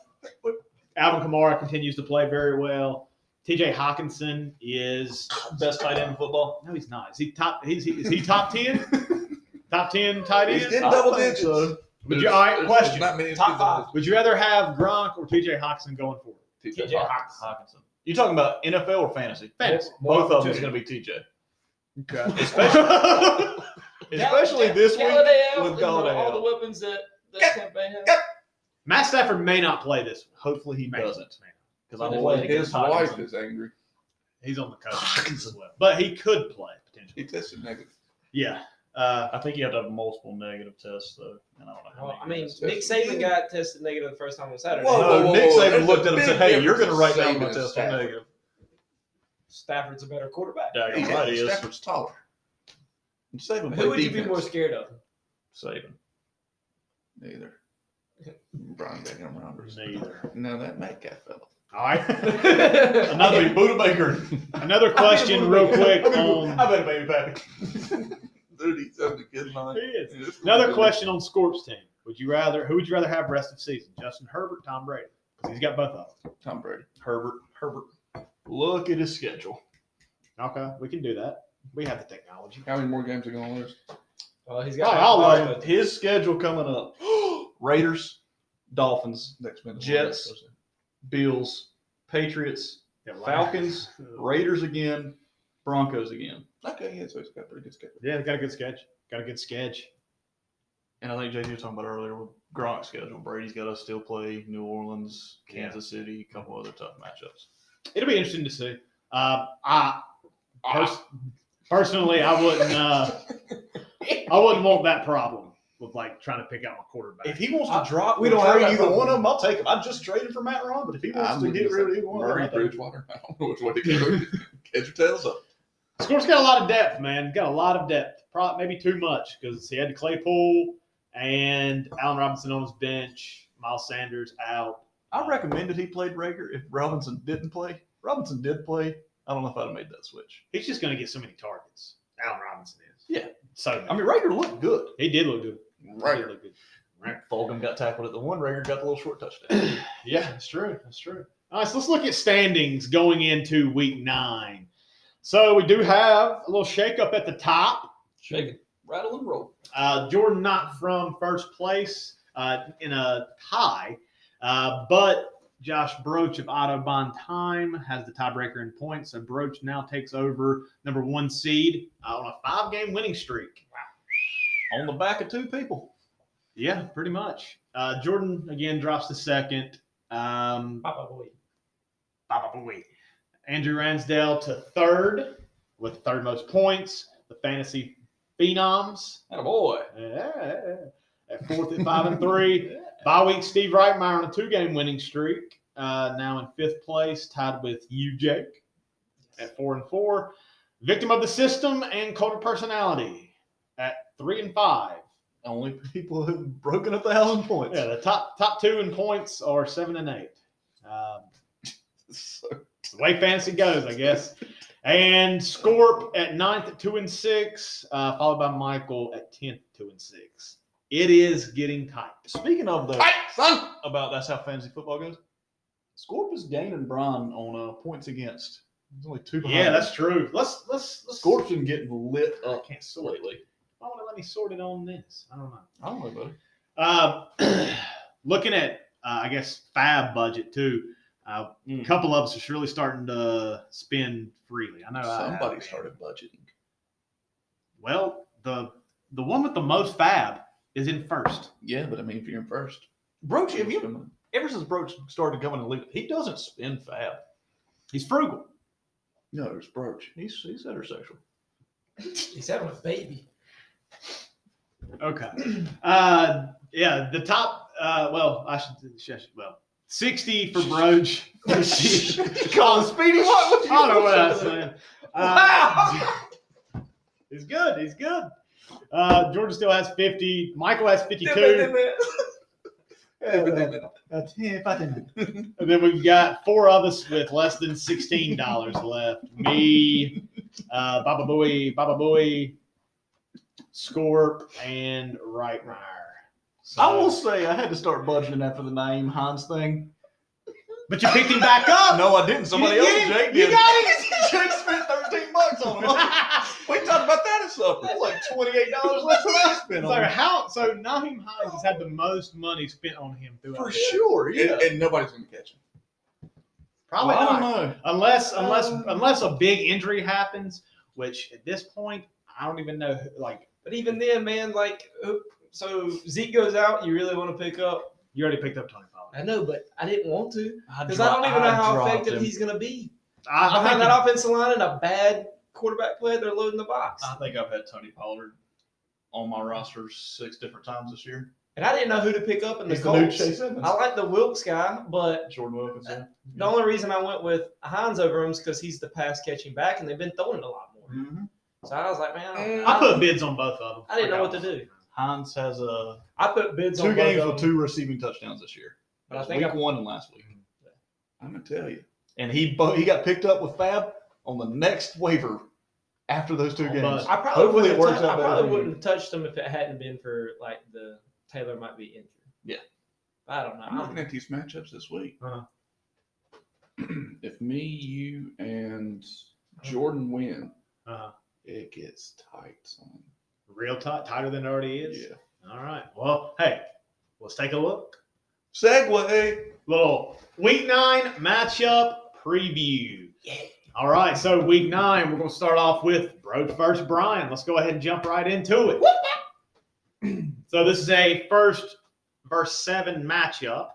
Kamara continues to play very well. T.J. Hawkinson is Best tight end in football. no, he's not. Is he top? Is he top 10? Top 10 tight He's end? getting I double think digits. so. Would you, all right, There's question. not many Top five. Would you rather have Gronk or T.J. Hawkinson going forward? TJ TJ Hawkins. Hawkinson. You talking about NFL or fantasy? Fantasy. Both of them is going to be TJ. Okay. Especially this week with Galladay all the out. weapons that Tampa has. Matt Stafford may not play this one. Hopefully he doesn't, because I'm Boy, playing His against wife Hawkinson. is angry. He's on the coach as well. But he could play, potentially. He tested negative. Yeah. I think you have to have multiple negative tests though. And I don't know how Well, many I mean, tests. Nick Saban got tested negative the first time on Saturday. Whoa, No, Nick Saban There's looked a at him and said, big "Hey, you're going to difference write down in my Saban and test on Stafford. negative." Stafford's a better quarterback. Daggone right he is. Stafford's taller. And Saban Who played would you be defense. more scared of? Saban. Neither. Brian Daniel Rounders. Neither. No, that Metcalf fella. All right. Another Buddha Baker. Another question, real quick. On, I bet a baby pappy. Dude, he's having a good line. He is. Another question on Scorp's team. Who would you rather have rest of season? Justin Herbert, Tom Brady? 'Cause he's got both of them. Tom Brady. Herbert. Look at his schedule. Okay, we can do that. We have the technology. How many more games are going to lose? Well, he's Oh, got. I'll let him. His schedule coming up: Raiders, Dolphins, Next minute. Jets. Bills, Patriots, Falcons, Raiders again, Broncos again. Okay, yeah, so he's got a pretty good schedule. Yeah, got a good sketch. Got a good sketch. And I think JJ was talking about earlier with Gronk's schedule. Brady's got to still play New Orleans, Kansas City, a couple other tough matchups. It'll be interesting to see. Personally, I wouldn't want that problem with like trying to pick out my quarterback. If he wants to drop, we don't have that either problem. one of them. I'll take him. I just traded for Matt Ron, but if he wants to get rid of either one, Murray, I'll take him. Bridgewater. I don't know which way to go. Catch your tails up. Score's got a lot of depth, man. Got a lot of depth. Probably maybe too much because he had Claypool and Allen Robinson on his bench. Miles Sanders out. I recommended he played Rager if Robinson didn't play. Robinson did play. I don't know if I'd have made that switch. He's just going to get so many targets. Allen Robinson is. Yeah. So many. I mean, Rager looked good. he did look good. Right. He did look good. Right. Fulgham got tackled at the one. Rager got the little short touchdown. Yeah, that's true. That's true. All right, so let's look at standings going into week 9. So we do have a little shakeup at the top. Shake it, rattle and roll. Jordan not from first place in a tie, but Josh Broach of Autobahn Time has the tiebreaker in points. So Broach now takes over number 1 seed on a 5-game winning streak. On the back of 2 people. Yeah, pretty much. Jordan again drops to second. Papa boy. Baba boy. Andrew Ransdale to third with third most points. The Fantasy Phenoms Attaboy. at fourth at 5-3. Bye week Steve Reitmeyer on a 2-game winning streak. Now in 5th place, tied with you, Jake, at 4-4. Victim of the system and cult of personality at 3-5. Only people who've broken 1,000 points. Yeah, the top 2 in points are 7 and 8. So, It's the way fantasy goes, I guess. And Scorp at 9th at 2-6, followed by Michael at 10th 2-6. It is getting tight. Speaking of the hey, son! about that's how fantasy football goes. Scorp is gaining Brian on points against. He's only 2 behind. Yeah, that's true. Let's Scorp's been getting lit up I can't sort it. lately. Why won't it let me sort it on this? I don't know. I don't know, buddy. Looking at, I guess, Fab budget too. A couple of us are surely starting to spend freely. I know Somebody started budgeting. Well, the one with the most Fab is in first. Yeah, but I mean, if you're in first, Broach, ever since Broach started coming to the league, he doesn't spend fab. He's frugal. no, there's Broach. He's heterosexual. He's having a baby. Okay. Yeah, the top. I should. 60 for Broach. Colin Speedy, what? I don't know what I was saying. He's good. He's good. Georgia still has 50. Michael has 52. And then we've got 4 of us with less than $16 left. Me, Baba Boy, Scorp, and Reitmeyer. So, I will say I had to start budgeting after the Naeem Hines thing. But you picked him back up. No, I didn't. Somebody You else, did. Jake You did. got him. Jake spent $13 on him. We talked about that at supper. That's like $28 less than I spent on him. So Naheem Hines has had the most money spent on him throughout. For sure, yeah. And nobody's going to catch him. Probably Well, I not. don't know. Unless a big injury happens, which at this point I don't even know. Like, But even then, man, like, so Zeke goes out. You really want to pick up? you already picked up Tony Pollard. I know, but I didn't want to because I don't even know how effective he's going to be. I Behind think that offensive line and a bad quarterback play, they're loading the box. I think I've had Tony Pollard on my roster 6 different times this year. And I didn't know who to pick up in the He's the new Colts. Chase Edmonds. I like the Wilkes guy, but Jordan Wilkinson. the only reason I went with Hines over him is because he's the pass catching back, and they've been throwing it a lot more. Mm-hmm. So I was like, man, I put bids on both of them. I didn't know what to do. Hines has I put bids on 2 both games of with them. 2 receiving touchdowns this year. But I That was think week 1 and last week. I'm going to tell you. And he got picked up with Fab on the next waiver after those 2 games. But I probably Hopefully it wouldn't works have out I better probably for you. wouldn't have touched him if it hadn't been for like the Taylor might be injured. Yeah. I don't know. I'm looking at these matchups this week. Uh-huh. If me, you, and Jordan win, Uh, it gets tight, son. real tight, tighter than it already is. Yeah. All right. Well, hey, let's take a look. Segway. Little week 9 matchup preview. Yeah. All right. So week 9, we're going to start off with Broach versus Brian. Let's go ahead and jump right into it. So this is a first versus 7 matchup.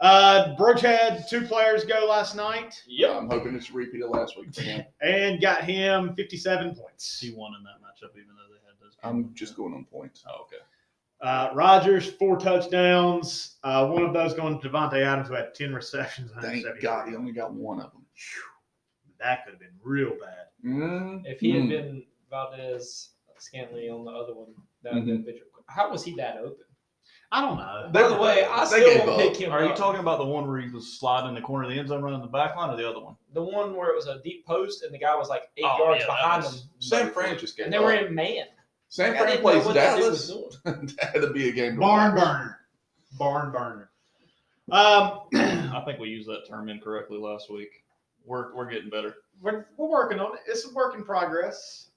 Broach had 2 players go last night Yeah, I'm hoping it's a repeat of last week for him. and got him 57 points. He won in that matchup, even though they had those. I'm just going on points. Oh, okay. Rogers, 4 touchdowns. One of those going to Devontae Adams, who had 10 receptions. And Thank 170 God he only got one of them. That could have been real bad. If he had been Valdez Scantley on the other one, that would have been picture. How was he that open? I don't know. By the way, I They still gave won't up. pick him Are you up. talking about the one where he was sliding in the corner of the end zone running the back line, or the other one? The one where it was a deep post and the guy was like 8 Oh, yards yeah, that behind was- him. San Fran just gave And they up. were in man. San I Fran didn't know plays what that dude was Dallas. doing. That had to be a game. to Barn watch. burner. Barn burner. I think we used that term incorrectly last week. We're getting better. We're working on it. It's a work in progress.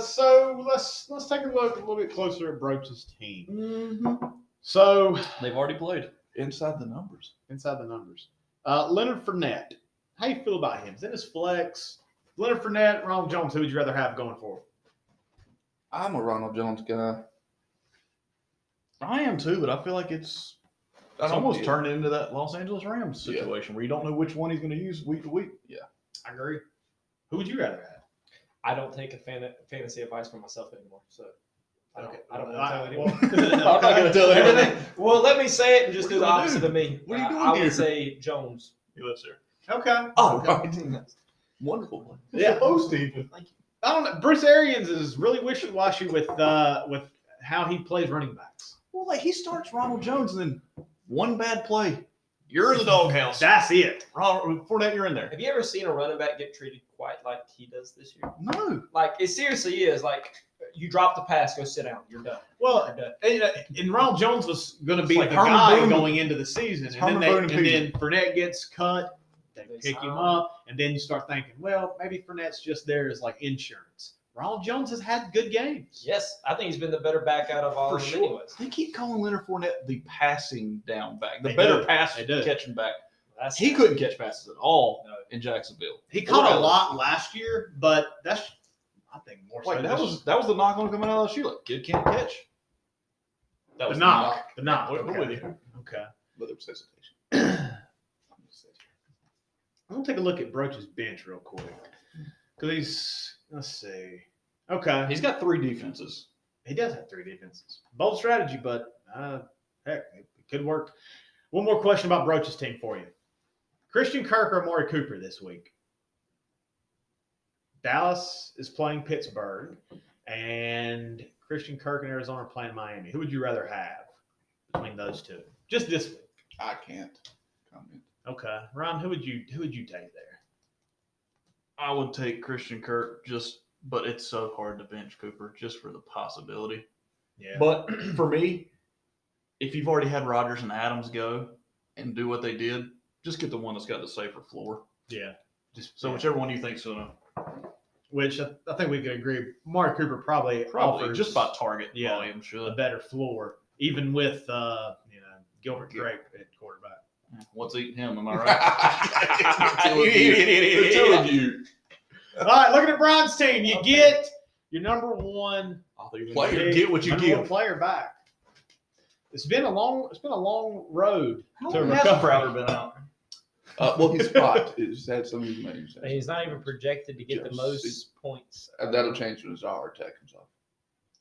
So let's take a look a little bit closer at Broach's team. Mm-hmm. So They've already played. Inside the numbers. inside the numbers, Leonard Fournette. How you feel about him? Is in his flex? Leonard Fournette, Ronald Jones. Who would you rather have going forward? I'm a Ronald Jones guy. I am too, but I feel like it's almost turned into that Los Angeles Rams situation where you don't know which one he's going to use week to week. I agree. Who would you rather have? I don't take a fantasy advice from myself anymore. So I don't, Okay. I don't want to tell anyone. I'm not going to tell anyone. Everything- Well, let me say it and just What do are the you gonna opposite do? of me. What are you doing I here? would say Jones. He lives here. Okay. Oh, right. Wonderful. Yeah. Supposed to even. I don't know. Bruce Arians is really wishy-washy with how he plays running backs. Well, like he starts Ronald Jones and then one bad play, you're in the doghouse. That's it. Ronald Fournette, you're in there. Have you ever seen a running back get treated quite like he does this year? No. Like, it seriously is. Like, you drop the pass, go sit down. You're done. Well, You're done. and Ronald Jones was going to be It's like the Herman guy Boone. going into the season, It's and then Herman Boone and then Fournette gets cut. They They pick him sign. up, and then you start thinking, well, maybe Fournette's just there as like insurance. Ronald Jones has had good games. Yes, I think he's been the better back out of all For of them sure. anyways. They keep calling Leonard Fournette the passing down back, the They better do. pass They do. catching back. That's He couldn't catch passes at all No. in Jacksonville. He caught a Or- lot last year, but that's I think more Like so that this- was the knock on coming out of LSU. Like kid can't catch. That the was knock. The knock. We're with Okay. you. Okay. But there was hesitation. I'm gonna take a look at Broach's bench real quick because let's see. Okay, He's got 3 defenses. he does have 3 defenses. Bold strategy, but heck, it could work. One more question about Broach's team for you: Christian Kirk or Amari Cooper this week? Dallas is playing Pittsburgh, and Christian Kirk and Arizona are playing Miami. Who would you rather have between those two? Just this week. I can't comment. Okay, Ron, who would you take there? I would take Christian Kirk but it's so hard to bench Cooper just for the possibility. Yeah, But for me, if you've already had Rodgers and Adams go and do what they did, Just get the one that's got the safer floor. Yeah. Just So whichever one you think's gonna which I think we could agree. Mark Cooper probably offers just by target Yeah. volume a should. better floor, even with Gilbert Grape at quarterback. What's eating him? Am I right? The two of you. All right, looking at Brian's team, you get your number one Player, get what you number give. one player back. It's been a long road How to long has recovery. Crowder been out? Well, his spot is had some of his names. And he's not even projected to get the Just most points. And that'll change when his hour attack comes off.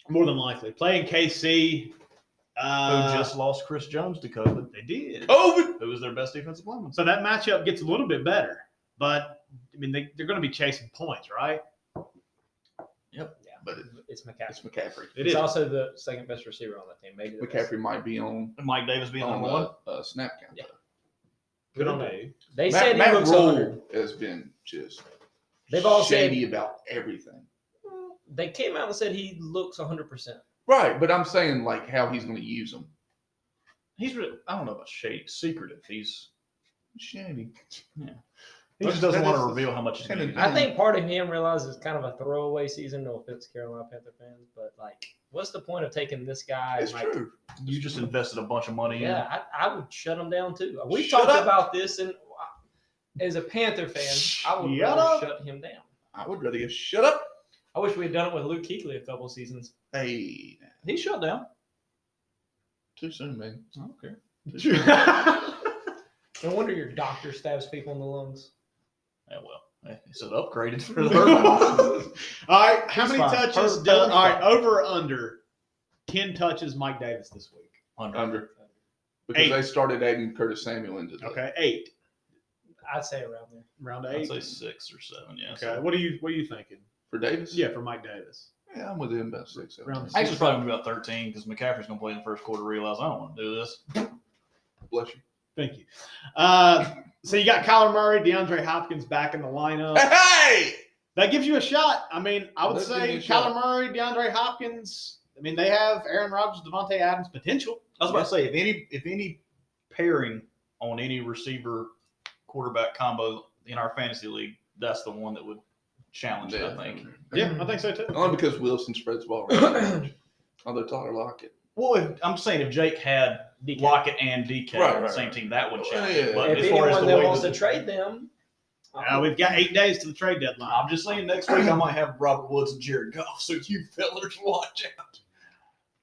More than likely, playing KC. Who just lost Chris Jones to COVID? They did. COVID. Who was their best defensive lineman? So that matchup gets a little bit better, but I mean they're going to be chasing points, right? But It's McCaffrey. it's McCaffrey. It He's is. also the second best receiver on that team. Maybe the best. McCaffrey might be on Mike Davis being number one. snap count. Yeah. Good on know. you. They said he Matt looks 100. Rule has been just They've all said shady about everything. they came out and said he looks 100%. Right, but I'm saying like how he's going to use them. I don't know about shady, secretive. He's Shady. he just doesn't want to reveal how much he's going to use. I think part of him realizes it's kind of a throwaway season. No offense, Carolina Panther fans, but like, what's the point of taking this guy? It's like, true. You just invested a bunch of money in. Yeah, I would shut him down too. We've Shut talked up. about this, and as a Panther fan, I would Shut rather up. shut him down. I would rather get shut up. I wish we had done it with Luke Kuechly a couple seasons. Hey, He shut down. too soon, man. I don't care. No wonder your doctor stabs people in the lungs. Yeah, well, he said upgraded for the third one. All right, how He's many fine. touches? Herb's All right, fine. over or under 10 touches, Mike Davis this week. Under. Because 8. they started adding Curtis Samuel into the Okay, 8. I'd say around there. Round I'd 8. say 6 or 7. Yeah. Okay, what are you thinking? for Davis. Yeah, for Mike Davis. Yeah, I'm with him about 6. 7. Round Actually, it's probably going to be about 13 because McCaffrey's going to play in the first quarter. Realize I don't want to do this. Bless you. Thank you. So you got Kyler Murray, DeAndre Hopkins back in the lineup. Hey! That gives you a shot. I mean, I would Does give say you a Kyler shot. Murray, DeAndre Hopkins. I mean, they have Aaron Rodgers, Devontae Adams potential. I was about to say if any pairing on any receiver quarterback combo in our fantasy league, that's the one that would challenge it, I think. Yeah, I think so too. Only because Wilson spreads the ball around. Although Tyler Lockett. Well, I'm saying if Jake had DK. Lockett and DK Right, on the right, same right. team, that would Well, challenge yeah. it. But If as far as anyone the that way wants that- to trade them, We've got 8 days to the trade deadline. I'm just saying next week I might have Robert Woods and Jared Goff, so you fellas watch out.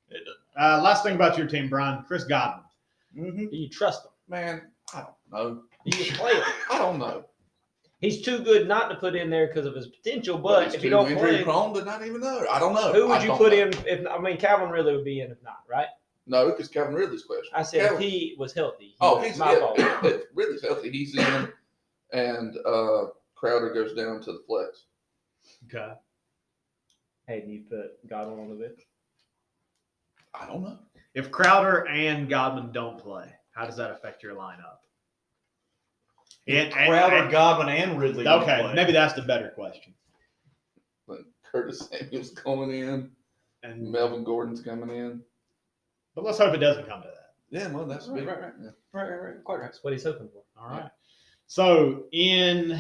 It doesn't. Last thing about your team, Brian, Chris Godwin. Mm-hmm. do you trust him? Man, I don't know. Do you play him? I don't know. He's too good not to put in there because of his potential. But he's if you too don't injury play, prone to not even know. I don't know. who would I you don't put know. in? If I mean, Calvin Ridley would be in if not, right? No, because Calvin Ridley's question. I said if Calvin- he was healthy. Oh, he's my fault. if Ridley's healthy. He's in, and Crowder goes down to the flex. Okay. Hey, do you put Godwin on the bench? I don't know. If Crowder and Godwin don't play, how does that affect your lineup? Crowder, Godwin, and Ridley. don't Okay, play. maybe that's the better question. But Curtis Samuel's going in, And Melvin Gordon's coming in. but let's hope it doesn't come to that. Yeah, well, that's big. Right. Yeah. Right. Quite right. That's what he's hoping for. All right. So in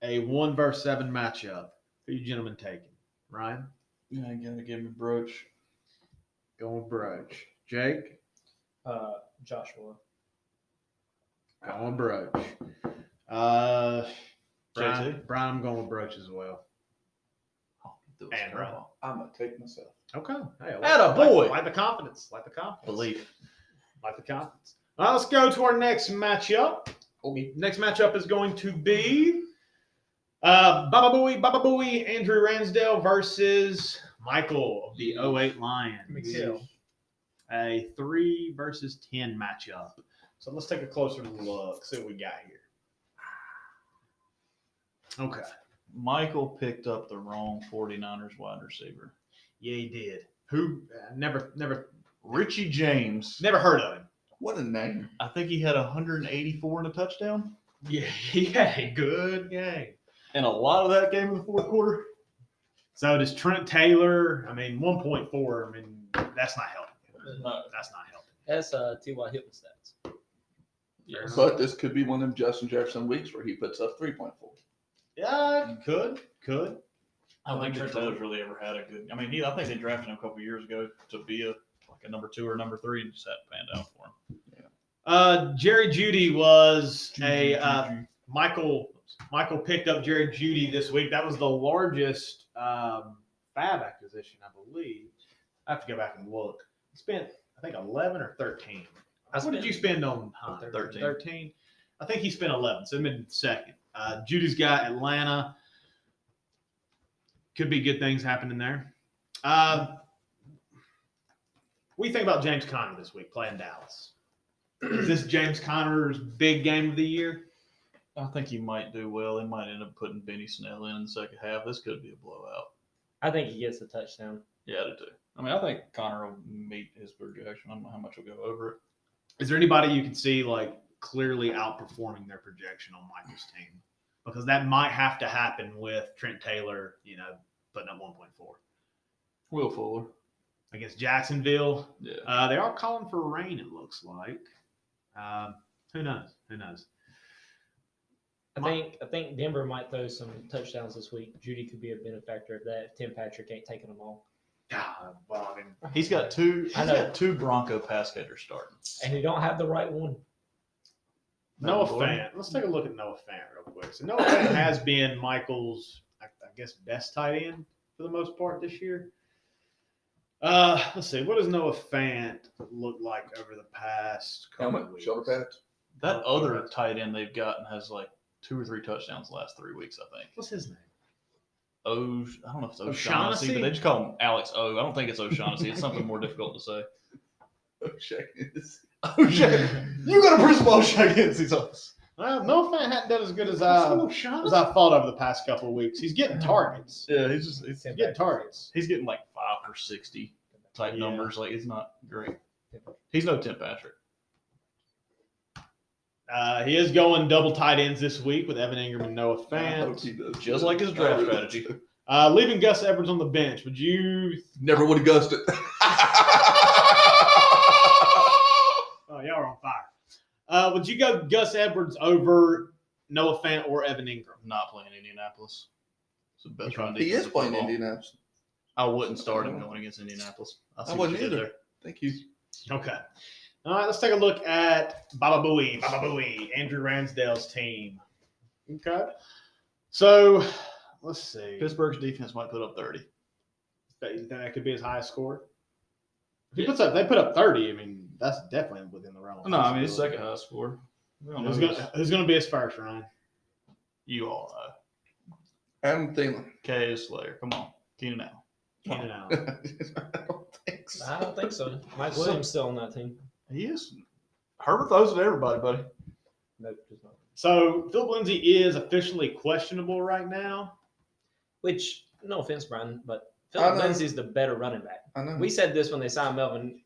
a 1 versus 7 matchup, who you gentlemen taking? Ryan? Yeah, you gotta give me Broach. Going with Broach. Jake? Joshua. Going Broach. Brian, I'm going with Broach as well. And Ryan. I'm going to take myself. Okay. Hey, Attaboy. Like the confidence. Belief. Like the confidence. All right, let's go to our next matchup. Okay. Next matchup is going to be Baba Booey, Andrew Ransdale versus Michael of the 08 Lions. McHale. A 3 versus 10 matchup. So let's take a closer look, see what we got here. Okay. Michael picked up the wrong 49ers wide receiver. Yeah, he did. Who? Never Richie James. heard of him. What a name. I think he had 184 and a touchdown. Yeah, he had a good game. And a lot of that game in the fourth quarter. So does Trent Taylor? I mean, 1.4. I mean, that's not helping. No. That's not helping. That's T.Y. Hilton stats. Yes. But this could be one of them Justin Jefferson weeks where he puts up 3.4. Yeah, could. I don't think Trent Taylor's really ever had a good. I mean, I think they drafted him a couple years ago to be a number 2 or number 3, and just hadn't panned out for him. Jerry Jeudy was Michael picked up Jerry Jeudy this week. That was the largest fab acquisition, I believe. I have to go back and look. He spent, I think, 11 or 13. What did you spend on Hunt? 13. I think he spent 11, so he made second. Judy's got Atlanta. Could be good things happening there. What do you think about James Conner this week playing Dallas? Is this James Conner's big game of the year? I think he might do well. They might end up putting Benny Snell in the second half. This could be a blowout. I think he gets a touchdown. Yeah, I do too. I mean, I think Connor will meet his projection. I don't know how much will go over it. Is there anybody you can see like clearly outperforming their projection on Michael's team? Because that might have to happen with Trent Taylor, putting up 1.4. Will Fuller against Jacksonville. Yeah. They are calling for rain, it looks like. Who knows? I think Denver might throw some touchdowns this week. Judy could be a benefactor of that if Tim Patrick ain't taking them all. Well, I mean, he's got two Bronco pass catchers starting. And he don't have the right one. Noah Fant. Let's take a look at Noah Fant real quick. So Noah Fant has been Michael's, I guess, best tight end for the most part this year. Let's see. What does Noah Fant look like over the past couple of weeks? Shoulder pads. That other tight end they've gotten has like 2 or 3 touchdowns the last 3 weeks, I think. What's his name? I don't know if it's O'Shaughnessy, O'Shaughnessy, but they just call him Alex O. I don't think it's O'Shaughnessy. It's something more difficult to say. O'Shaughnessy. You got a principal O'Shaughnessy's office. Well, Noah Fant hadn't done as good as I thought over the past couple of weeks. He's getting targets. Yeah, he's getting targets. He's getting like 5 for 60 type numbers. Like, it's not great. He's no Tim Patrick. He is going double tight ends this week with Evan Ingram and Noah Fant. Just like his draft strategy. Leaving Gus Edwards on the bench. Would you? Never would have guessed it. Oh, y'all are on fire. Would you go Gus Edwards over Noah Fant or Evan Ingram? Not playing Indianapolis. It's the best run He defense is playing football. Indianapolis. I wouldn't start him going against Indianapolis. I wouldn't either. Thank you. Okay. All right, let's take a look at Baba Booey, Andrew Ransdale's team. Okay. So, let's see. Pittsburgh's defense might put up 30. You think that could be his highest score? If they put up 30, I mean, that's definitely within the realm. No, I mean, his second highest score. Who's going to be his first, Ryan? You all know. Adam Thielen. K.A. Slayer. Come on. Keenan Allen. Keenan Allen. I don't think so. Mike Williams still on that team. He is. Herbert throws it to everybody, buddy. Nope, just not. So, Philip Lindsay is officially questionable right now. Which, no offense, Brian, but Philip Lindsay's the better running back. I know. We said this when they signed Melvin.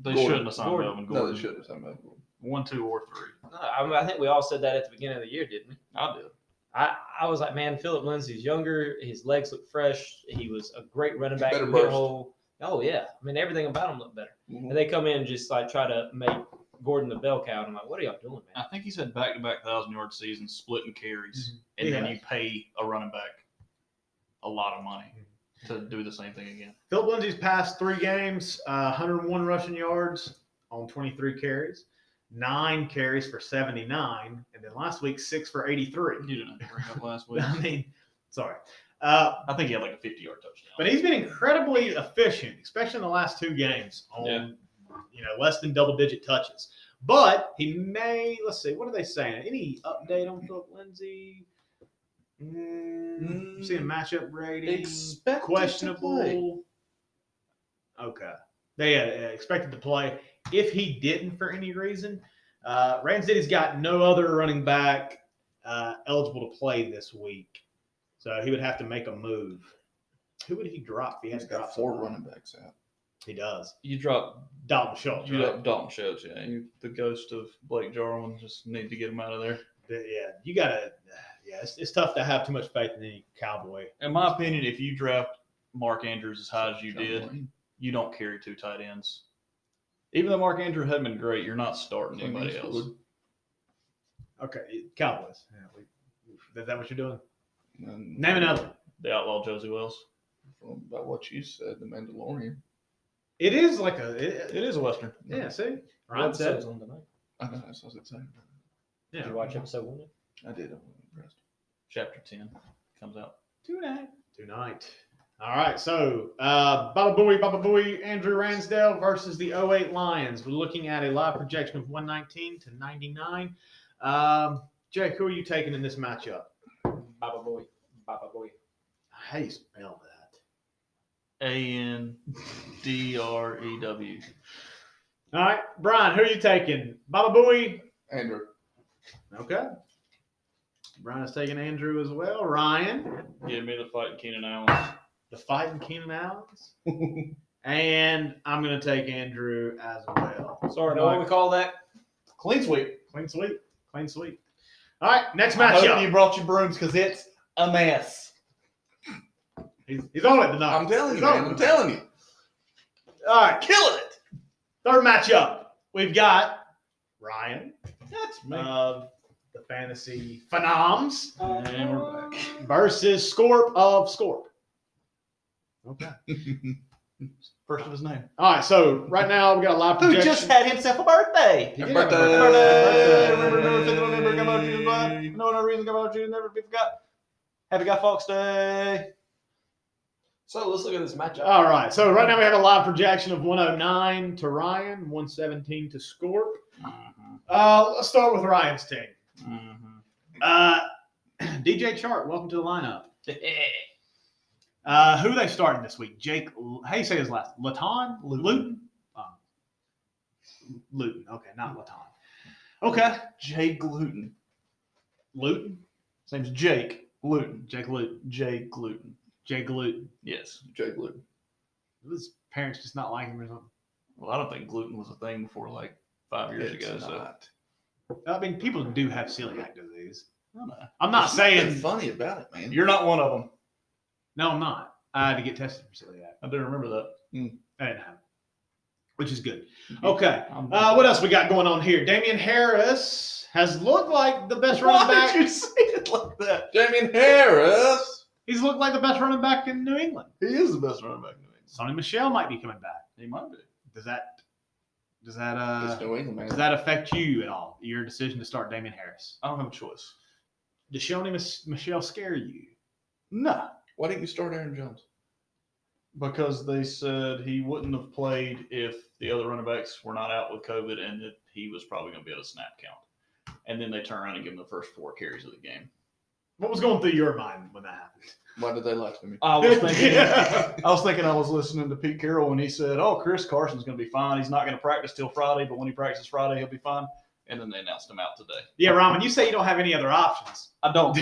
They shouldn't have signed Melvin Gordon. No, they shouldn't have signed Melvin Gordon. 1, 2, or 3. No, I think we all said that at the beginning of the year, didn't we? I did. I was like, man, Philip Lindsay's younger. His legs look fresh. He was a great running back. Better burst. Oh, yeah. I mean, everything about him looked better. Mm-hmm. And they come in and just like try to make Gordon the bell cow. And I'm like, what are y'all doing, man? I think he's had back-to-back 1,000-yard seasons, splitting carries, and then you pay a running back a lot of money to do the same thing again. Philip Lindsay's past 3 games, 101 rushing yards on 23 carries, 9 carries for 79, and then last week 6 for 83. You didn't have to bring up last week. I mean, sorry. I think he had like a 50-yard touchdown. But he's been incredibly efficient, especially in the last 2 games on less than double-digit touches. But he may, let's see, what are they saying? Any update on Philip Lindsay? Seeing matchup rating, questionable. Okay. They expected to play. If he didn't for any reason, Ramsey's got no other running back eligible to play this week. So he would have to make a move. Who would he drop? He has got 4 running backs out. He does. You drop Dalton Schultz. You drop Dalton Schultz, yeah. The ghost of Blake Jarwin, just need to get him out of there. Yeah, you got to. Yeah, it's tough to have too much faith in any Cowboy. In my opinion, if you draft Mark Andrews as high as you did, you don't carry 2 tight ends. Even though Mark Andrews had been great, you're not starting anybody else. Okay, Cowboys. Yeah, is that what you're doing? And Name another. The Outlaw Josie Wells. From about what you said, the Mandalorian. It is like It is a Western. Yeah, see? What Ryan said episode's on tonight? I know, that's what I was saying. yeah. Did you watch episode 1? I did. I wasn't impressed. Chapter 10 comes out. Tonight. All right, so Baba Booey, Andrew Ransdale versus the 08 Lions. We're looking at a live projection of 119 to 99. Jake, who are you taking in this matchup? Baba Boy. How do you spell that? ANDREW. All right, Brian, who are you taking? Baba Booey? Andrew. Okay. Brian is taking Andrew as well. Ryan? Give me the fight in Keenan Allen. The Fighting Keenan Allens. And I'm going to take Andrew as well. Sorry, know what we call that? Clean sweep. Clean sweep. All right, next I hope matchup. you brought your brooms because it's a mess. He's on it tonight. I'm telling you, He's on man. it I'm tonight. telling you. All right, Killing it. third matchup. We've got Ryan, That's me. the fantasy phenoms, And we're back. versus Scorp of Scorp. Okay. First of his name. All right, so right now we got a live Who projection. just had himself a birthday. He Happy did have a birthday. birthday. Remember, 5th of November, come out, Jesus, blood. No reason, come out, Jesus, never be forgot. Happy Guy Fawkes Day. So let's look at this matchup. All right, so right now we have a live projection of 109 to Ryan, 117 to Scorp. Let's start with Ryan's team. DJ Chart, welcome to the lineup. Who are they starting this week? Jake, how do you say his last? Laton? Luton? Luton. Okay, not Laton. Okay. Jake Luton. Luton? His name's Jake Luton. Jake Luton. Jake Luton. Jake Luton. Yes. Jake Luton. His parents just not like him or something. Well, I don't think gluten was a thing before like 5 years ago. Not. I mean, people do have celiac disease. So I don't know. I'm not There's saying. nothing funny about it, man. You're not one of them. No, I'm not. I had to get tested for celiac. I do remember that. I didn't have it, which is good. Okay. I'm- What else we got going on here? Damian Harris has looked like the best running Why back. did you say it like that? Damian Harris. He's looked like the best running back in New England. He is the best running back in New England. Sonny Michel might be coming back. He might be. Does that It's New England, man. does that affect you at all? Your decision to start Damian Harris? I don't have a choice. Does Sonny Michel scare you? No. Why didn't you start Aaron Jones? Because they said he wouldn't have played if the other running backs were not out with COVID and that he was probably going to be at a snap count. And then they turn around and give him the first 4 carries of the game. What was going through your mind when that happened? Why did they lie to me? I was thinking, I was listening to Pete Carroll and he said, "Oh, Chris Carson's going to be fine. He's not going to practice till Friday, but when he practices Friday, he'll be fine." And then they announced him out today. Yeah, Raman, you say you don't have any other options. I don't.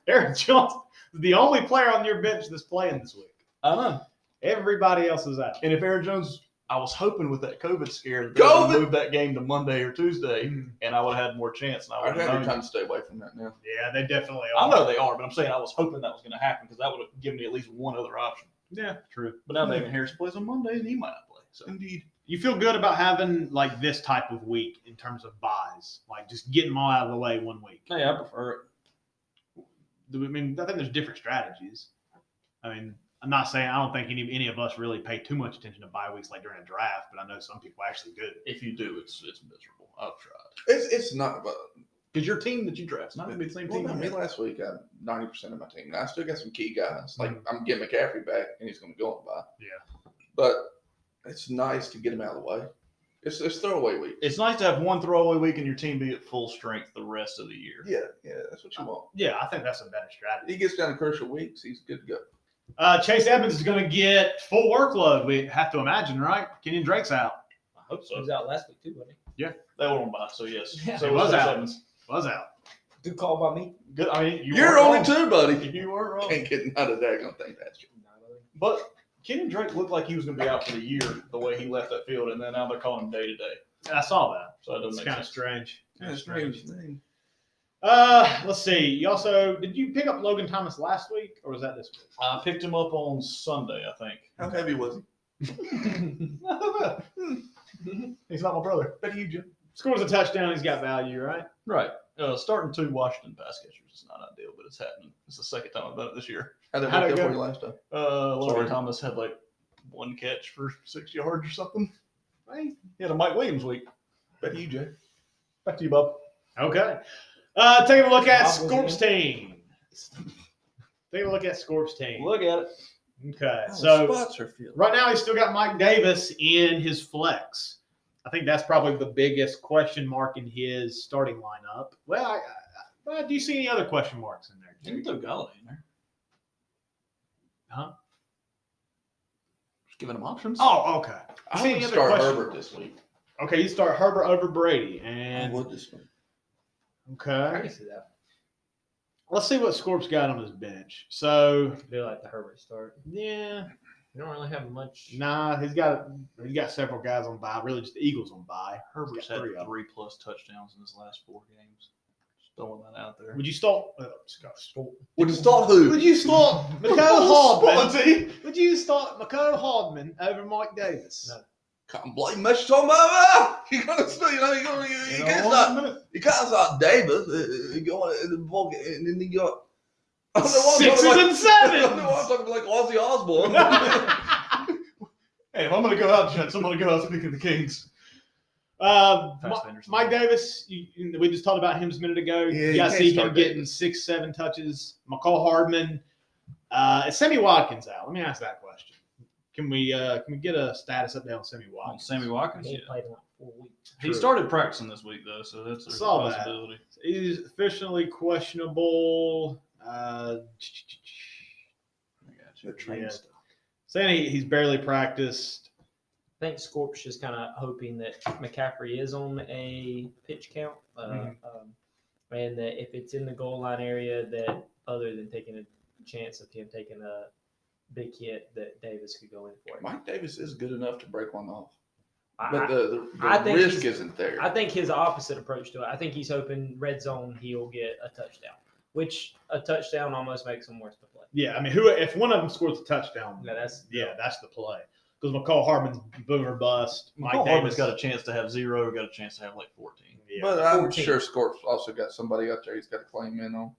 Aaron Jones is the only player on your bench that's playing this week. I know. Everybody else is out. And if Aaron Jones, I was hoping with that COVID scare that they would move that game to Monday or Tuesday, and I would have had more chance. And I I'd would have have every known. time to stay away from that now. Yeah, they definitely I are. know they are, but I'm saying I was hoping that was going to happen because that would have given me at least one other option. Yeah, true. But now David Harris plays on Monday, and he might not play. So Indeed. You feel good about having like this type of week in terms of buys, like just getting them all out of the way one week. Hey, I prefer it. I mean, I think there's different strategies. I mean, I'm not saying I don't think any of us really pay too much attention to bye weeks like during a draft, but I know some people actually do. if you do, it's miserable. I've tried. It's not about. Because your team that you draft's not going to be the same Well, team. not me last week. I had 90% of my team. Now, I still got some key guys. Like, I'm getting McCaffrey back, and he's going to go on by. Yeah. But it's nice to get him out of the way. It's throwaway week. It's nice to have one throwaway week and your team be at full strength the rest of the year. Yeah, that's what you want. Yeah, I think that's a better strategy. He gets down to crucial weeks, he's good to go. Chase Edmonds is going to get full workload. We have to imagine, right? Kenyon Drake's out. I hope He so. was out last week too, wasn't he? They were on by, so yes. Yeah. So He was Chase out. Evans. Was out. Good call by me. Good. I mean, You're weren't only wrong. two, buddy. You weren't wrong. Can't get out of that. I don't think that's true. But Kenyon Drake looked like he was going to be out for the year the way he left that field, and then now they're calling him day to day. I saw that. So that doesn't It's make kind of sense. strange. That's strange thing. Let's see. You also did you pick up Logan Thomas last week or was that this week? I picked him up on Sunday, I think. How heavy was he? He's not my brother. Better you, Jim. Scores a touchdown. He's got value, right? Right. Starting 2 Washington pass catchers is not ideal, but it's happening. It's the second time I've done it this year. How'd How'd it it work go? out for you last time? Logan Thomas had like 1 catch for 6 yards or something. He had a Mike Williams week. Back to you, Jay. Back to you, Bob. Okay. Taking a look at Bob was Scorp's team. Taking a look at Scorp's team. Look at it. Okay. Oh, So spots are filled. right now he's still got Mike Davis in his flex. I think that's probably the biggest question mark in his starting lineup. Well, do you see any other question marks in there? You can throw Galladay in there. Huh? Just giving him options. Oh, okay. I See would any other start question? Herbert this week. Okay, you start Herbert over Brady. I And would this week. I okay. can see that. Let's see what Scorp's got on his bench. So I feel like the Herbert start. yeah. You don't really have much. Nah, he's got several guys on bye. Really, just the Eagles on bye. Herbert's He's got had 3 of them. 3+ touchdowns in his last 4 games. Just throwing that out there. Would you start? Would you start who? Would you start McCole Hardman? Would you start McCole Hardman over Mike Davis? No. Can't blame much talking about that. You gotta still, you can't start Davis. Going in the ball game, and then you got. I don't know why I'm talking Sixes like- and sevens. I don't know why I'm talking like Ozzy Osbourne. Hey, if I'm going to go out, gents, I'm going to go out speaking of the Kings. Mike Davis, we just talked about him just a minute ago. Yeah, you guys see him getting 6-7 touches. McCall Hardman. Is Sammy Watkins out? Let me ask that question. Can we get a status update on Sammy On Watkins? Sammy Watkins. He Yeah. ain't played in like 4 weeks. He started practicing this week, though, so that's a Saw that. possibility. He's officially questionable. I got you. Yeah. Saying he's barely practiced. I think Scorp's just kind of hoping that McCaffrey is on a pitch count, and that if it's in the goal line area, that other than taking a chance of him taking a big hit, that Davis could go in for it. Mike Davis is good enough to break one off, I- but the I think risk he's- isn't there. I think his opposite approach to it. I think he's hoping red zone he'll get a touchdown, which a touchdown almost makes him worth the play. Yeah, I mean, if one of them scores a touchdown, Yeah, that's the play. Because McCall Hardman's boom or bust. Mike Michael Hardman's Davis got a chance to have 0, got a chance to have like 14. Yeah. But I'm 14. sure Scorp's also got somebody out there he's got to claim in on.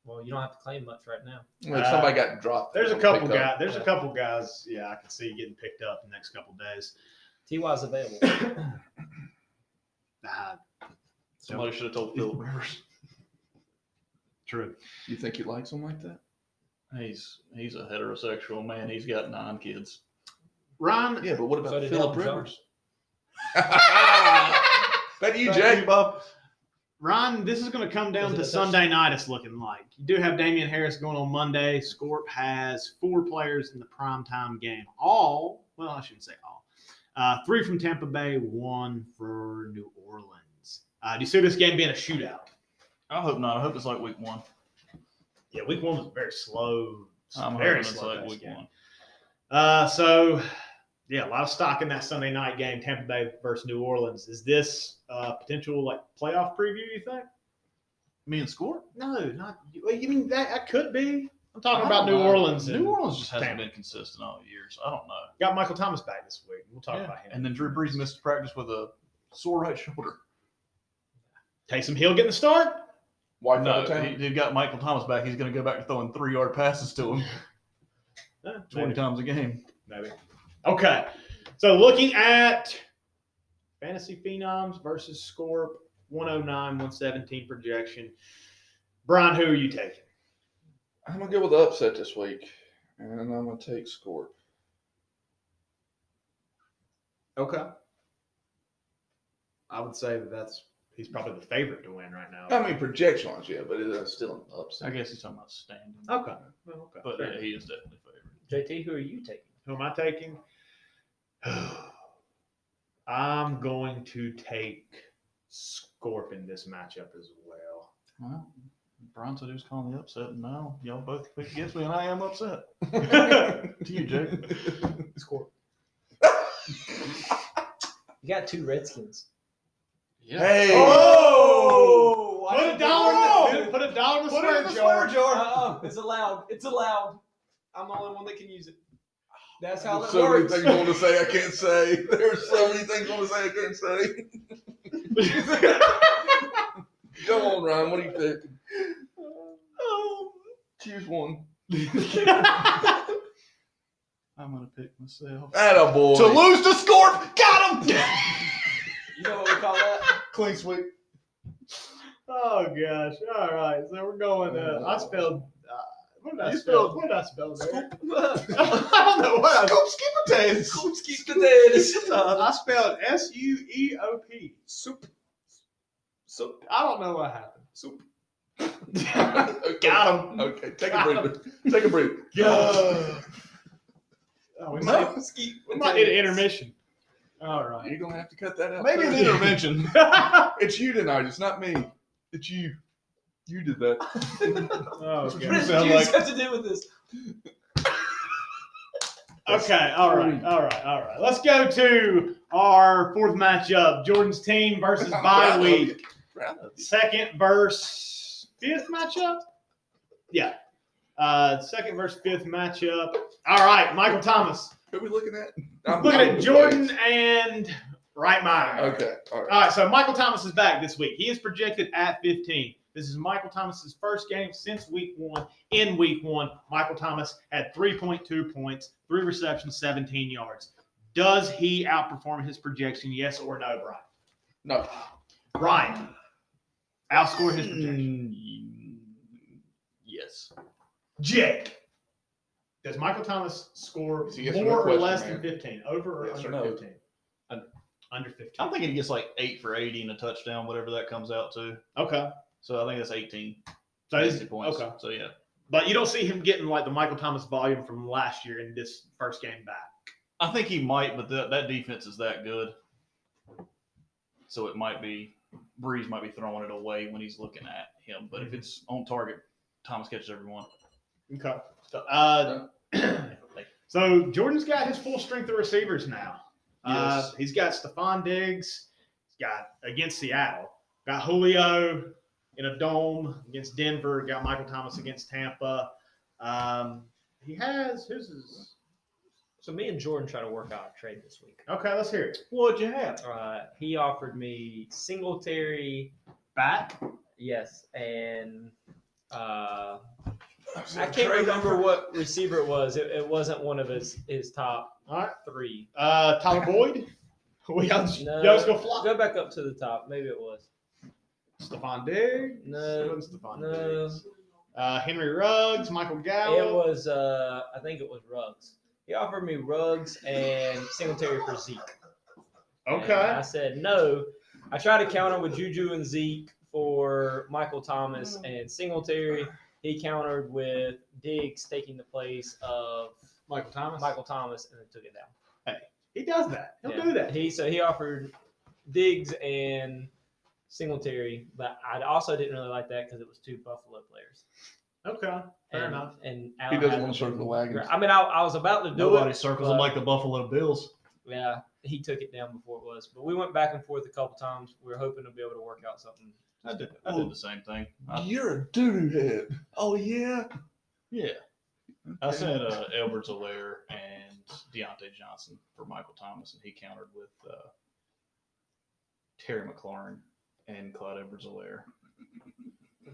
well, you don't have to claim much right now. Well, if somebody got dropped. There's a they'll couple pick guys. up. There's a couple guys. Yeah, I can see getting picked up the next couple days. Ty's available. Somebody should have told Philip Rivers. True. You think he likes them like that? He's a heterosexual man. He's got 9 kids. Ryan, Yeah, but what about So did Philip Elton John. Rivers? Back to you, Jay. Bob. Ryan, this is going to come down Is it to a Sunday night, it's looking like. You do have Damian Harris going on Monday. Scorp has 4 players in the primetime game. I shouldn't say all. 3 from Tampa Bay, 1 for New Orleans. Do you see this game being a shootout? I hope not. I hope it's like week 1. Yeah, week 1 was very slow. I'm very hoping it's slow like paced week game. 1. So, yeah, a lot of stock in that Sunday night game, Tampa Bay versus New Orleans. Is this potential like playoff preview, you think? Me and Score? No, not you. You mean that could be? I'm talking I about don't New know. Orleans. New Orleans just hasn't Tampa. been consistent all year, so I don't know. Got Michael Thomas back this week. We'll talk Yeah. about him. And then Drew Brees missed practice with a sore right shoulder. Taysom Hill getting the start? Wife No, out of town? he got Michael Thomas back. He's going to go back to throwing 3-yard passes to him 20 times a game. Maybe. Okay. So looking at Fantasy Phenoms versus Scorp, 109, 117 projection. Brian, who are you taking? I'm going to go with the upset this week, and I'm going to take Scorp. Okay. I would say he's probably the favorite to win right now. I mean, projection-wise, yeah, but it's still an I upset. guess he's talking about standing. Okay. Well, okay. But Fair yeah, he is definitely favored. JT, who are you taking? Who am I taking? I'm going to take Scorp in this matchup as well. Well, Brian said he was calling the upset, and now y'all both picked against me, and I am upset. To you, Jake. Score. You got 2 Redskins. Yeah. Hey! Oh! Put a Oh! dollar in the Put it in the swear swear jar. jar. It's allowed. It's allowed. I'm the only one that can use it. That's how There's it so many works. things I want to say I can't say. There's so many things I want to say I can't say. Go on, Ryan. What are you picking? Choose one. I'm gonna pick myself. Attaboy. To lose to Scorp! Got him! You know what we call that? Clean sweep. Oh gosh! All right, so we're going. I spelled. What did I You spell? spelled- What did I spell there? I don't know what I Scoop Scoop potatoes. I spelled SUEOP. Soup. I don't know what happened. Soup. Got him. Okay, take a breather. Take a breather. Oh, we might We need an intermission. All right. You're gonna have to cut that out. Maybe an too. intervention. It's you tonight. It's not me. It's you. You did that. Oh, What okay. does sound juice like- have to do with this? Okay. All right. Let's go to our fourth matchup: Jordan's team versus I'm bye proud of week. you. Proud of you. Second versus fifth matchup. Yeah. Second versus fifth matchup. All right, Michael Thomas. Who are we looking at? I'm looking at Jordan and Reitmeyer. Okay. All right. All right, so Michael Thomas is back this week. He is projected at 15. This is Michael Thomas's first game since week one. In week one, Michael Thomas had 3.2 points, 3 receptions, 17 yards. Does he outperform his projection? Yes or no, Brian? No. Brian, outscore his projection. Yes. Jake, does Michael Thomas score It's a yes or no more or question, less man. than 15? Over or Yes under or no? 15? Under 15. I'm thinking he gets like 8 for 80 and a touchdown, whatever that comes out to. Okay. So I think that's 18. So he's 60 points. okay. So yeah. But you don't see him getting like the Michael Thomas volume from last year in this first game back. I think he might, but that defense is that good. So it might be Breeze might be throwing it away when he's looking at him. But if it's on target, Thomas catches everyone. Okay. So Jordan's got his full strength of receivers now. Yes. He's got Stephon Diggs. He's got against Seattle. Got Julio in a dome against Denver. Got Michael Thomas against Tampa. He has who's his? So me and Jordan try to work out a trade this week. Okay, let's hear it. What'd you have? He offered me Singletary, Back. yes, and I I can't remember what receiver it was. It wasn't one of his top All right. 3. Tyler Boyd. Y'all just go fly. Go back up to the top. Maybe it was. Stephon Diggs. No, It wasn't Stephon no. Diggs. Henry Ruggs. Michael Gallup. It was. I think it was Ruggs. He offered me Ruggs and Singletary for Zeke. And Okay. I said no. I tried to counter with Juju and Zeke for Michael Thomas and Singletary. He countered with Diggs taking the place of Michael Thomas. Michael Thomas and then took it down. He does that. He'll Yeah. do that. He offered Diggs and Singletary, but I also didn't really like that because it was 2 Buffalo players. Okay. Fair and, enough. And He Allen doesn't hasn't want to circle the been wagons. great. I mean, I was about to do Nobody it. circles them but- like the Buffalo Bills. Yeah, he took it down before it was. But we went back and forth a couple times. We were hoping to be able to work out something. I did the same thing. You're a doo-doo head. Oh, yeah? Yeah. I sent Edwards-Helaire and Deontay Johnson for Michael Thomas, and he countered with Terry McLaurin and Clyde Edwards-Helaire.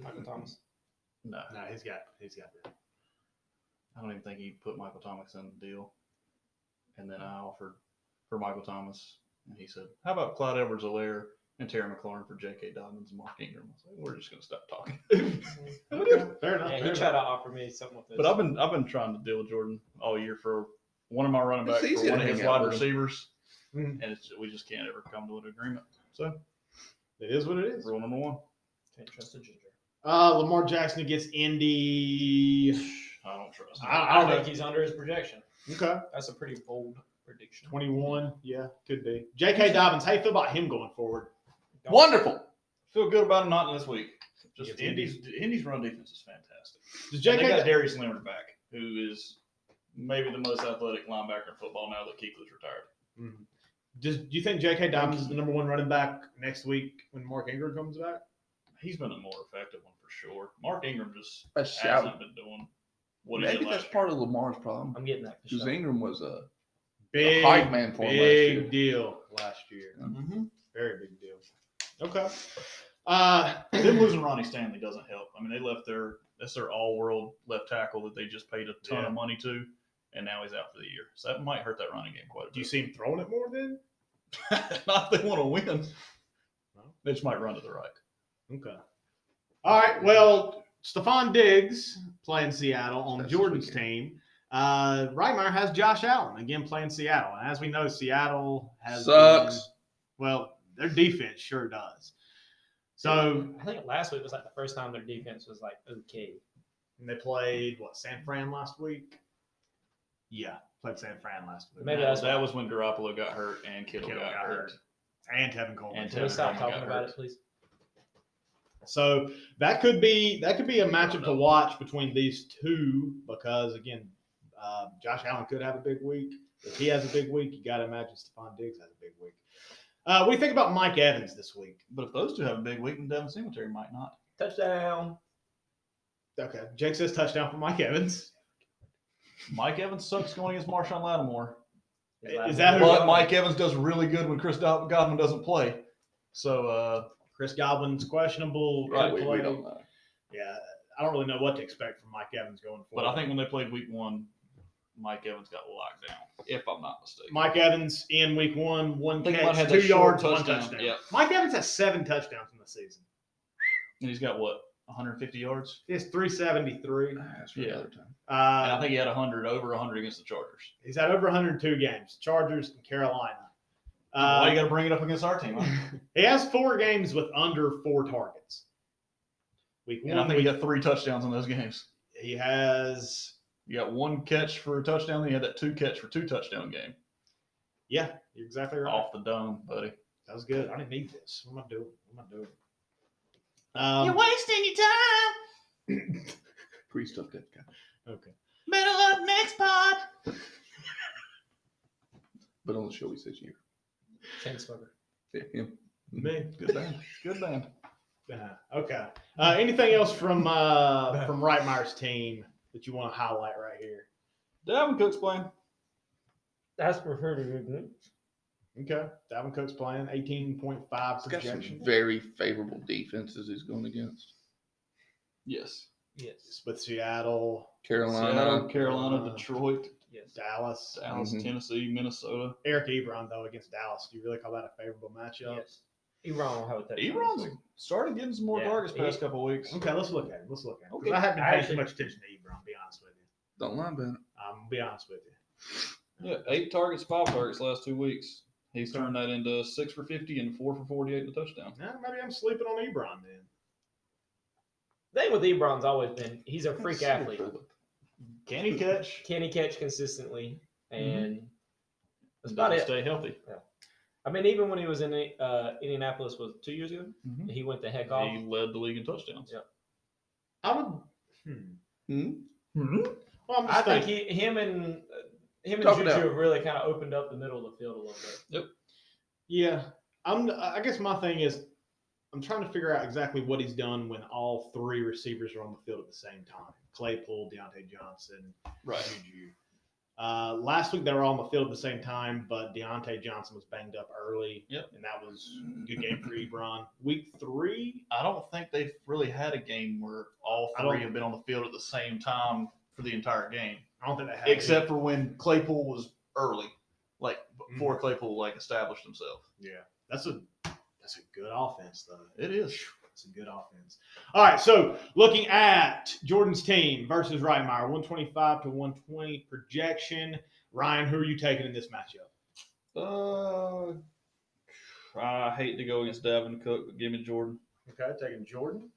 Michael Thomas. No, No, he's got that. I don't even think he put Michael Thomas in the deal. And then I offered for Michael Thomas, and he said, "How about Clyde Edwards-Helaire and Terry McLaurin for J.K. Dobbins and Mark Ingram?" I was like, "We're just going to stop talking." Okay. Fair enough. Yeah, he fair tried enough. to offer me something with this. But I've been trying to deal with Jordan all year for one of my running It's backs, easy for one to of his hang out wide with him. receivers, Mhm. and we just can't ever come to an agreement. So It is what it is. rule number 1. Can't trust a ginger. Lamar Jackson against Indy. I don't trust him. I don't I think know. he's under his projection. Okay. That's a pretty bold prediction. 21. Yeah, could be. J.K. Dobbins. How you feel about him going forward? Wonderful. Feel good about him not in this week. Just Against Indy's run defense is fantastic. Does And they got J.K. Darius Leonard back, who is maybe the most athletic linebacker in football now that Kuechly's retired. Mhm. Do you think J.K. Dobbins is the number 1 running back next week when Mark Ingram comes back? He's been a more effective one for sure. Mark Ingram just That's hasn't been doing what he Maybe did that's last part of Lamar's problem. I'm getting that for Because sure. Ingram was a Big hype man for him last year. Big deal last year. year. Mm-hmm. Very big deal. Okay. them losing Ronnie Stanley doesn't help. I mean, they left that's their all-world left tackle that they just paid a ton of money to, and now he's out for the year. So that might hurt that running game quite a bit. Do you see him throwing it more then? Not if they want to win. They just might run to the right. Okay. All right. Well, Stephon Diggs playing Seattle on Jordan's team. Reitmeyer has Josh Allen again playing Seattle, and as we know, Seattle sucks. Their defense sure does. So I think last week was like the first time their defense was like okay. And they played San Fran last week. Yeah, played San Fran last week. Maybe that was when Garoppolo got hurt and Kittle got hurt. And Tevin Coleman. Can we stop talking about it, please? So that could be a matchup to watch between these two because again, Josh Allen could have a big week. If he has a big week, you got to imagine Stephon Diggs has a big week. What do you think about Mike Evans this week? But if those two have a big week, then Devin Singletary might not. Touchdown. Okay, Jake says touchdown for Mike Evans. Mike Evans sucks going against Marshawn Lattimore. Is that who? But Mike Evans does really good when Chris Godwin doesn't play. So Chris Godwin's questionable. Right, we don't know. Yeah, I don't really know what to expect from Mike Evans going forward. But I think when they played week 1, Mike Evans got locked down, if I'm not mistaken. Mike Evans in week 1, one catch, 2 2 yards, 1 touchdown. Yep. Mike Evans has 7 touchdowns in the season. And he's got what, 150 yards? He has 373. That's for another time. And I think he had over 100 against the Chargers. He's had over 102 games. Chargers and Carolina. Why you got to bring it up against our team? Huh? He has 4 games with under 4 targets. Week 1, and I think he got 3 touchdowns in those games. He has. You got 1 catch for a touchdown. Then you had that 2 catch for 2 touchdown game. Yeah, you're exactly right. Off the dome, buddy. That was good. I didn't need this. What am I doing? You're wasting your time. Priest took that guy. Okay. Better luck next pod. But on the show, he says you. Chain smoker. Yeah, him. Me. Good band. Good band. Okay. Anything else from Reitmeyer's team that you want to highlight right here? Dalvin Cook's playing. That's pretty good. Okay. Dalvin Cook's playing 18.5 He's got projection. some very favorable defenses he's going against. Yes. Yes. With Seattle, Carolina, Detroit, Yes. Dallas. Mhm. Tennessee, Minnesota. Eric Ebron, though, against Dallas. Do you really call that a favorable matchup? Yes. Ebron will have a touchdown. Ebron's started getting some more Yeah. targets past couple of weeks. Okay, let's look at him. Because Okay. I haven't been paying Actually- too much attention to Ebron, to be honest with you. Don't lie about it. I'm be honest with you. Yeah, 8 targets, 5 targets last 2 weeks. He's turned that into 6 for 50 and 4 for 48 and a touchdown. Nah, maybe I'm sleeping on Ebron then. The thing with Ebron's always been he's a freak athlete. Can he catch? Can he catch consistently? And that's Does about he it. stay healthy? I mean, even when he was in Indianapolis, was 2 years ago, Mhm. he went the heck off. He led the league in touchdowns. Yeah. I would. Mm-hmm. Well, I'm I just think thinking. him and Talk it Juju out. have really kind of opened up the middle of the field a little bit. Yeah, I guess my thing is, I'm trying to figure out exactly what he's done when all 3 receivers are on the field at the same time: Claypool, Deontay Johnson, Right. Juju. Last week they were all on the field at the same time, but Deontay Johnson was banged up early. Yep. And that was a good game for Ebron. Week 3, I don't think they've really had a game where all I don't- 3 have been on the field at the same time for the entire game, I don't think they had except for when Claypool was early, like before Claypool established himself. Yeah, that's a good offense though. It is. It's a good offense. All right, so looking at Jordan's team versus Reitmeyer, 125 to 120 projection. Ryan, who are you taking in this matchup? I hate to go against Dalvin Cook, but give me Jordan. Okay, taking Jordan.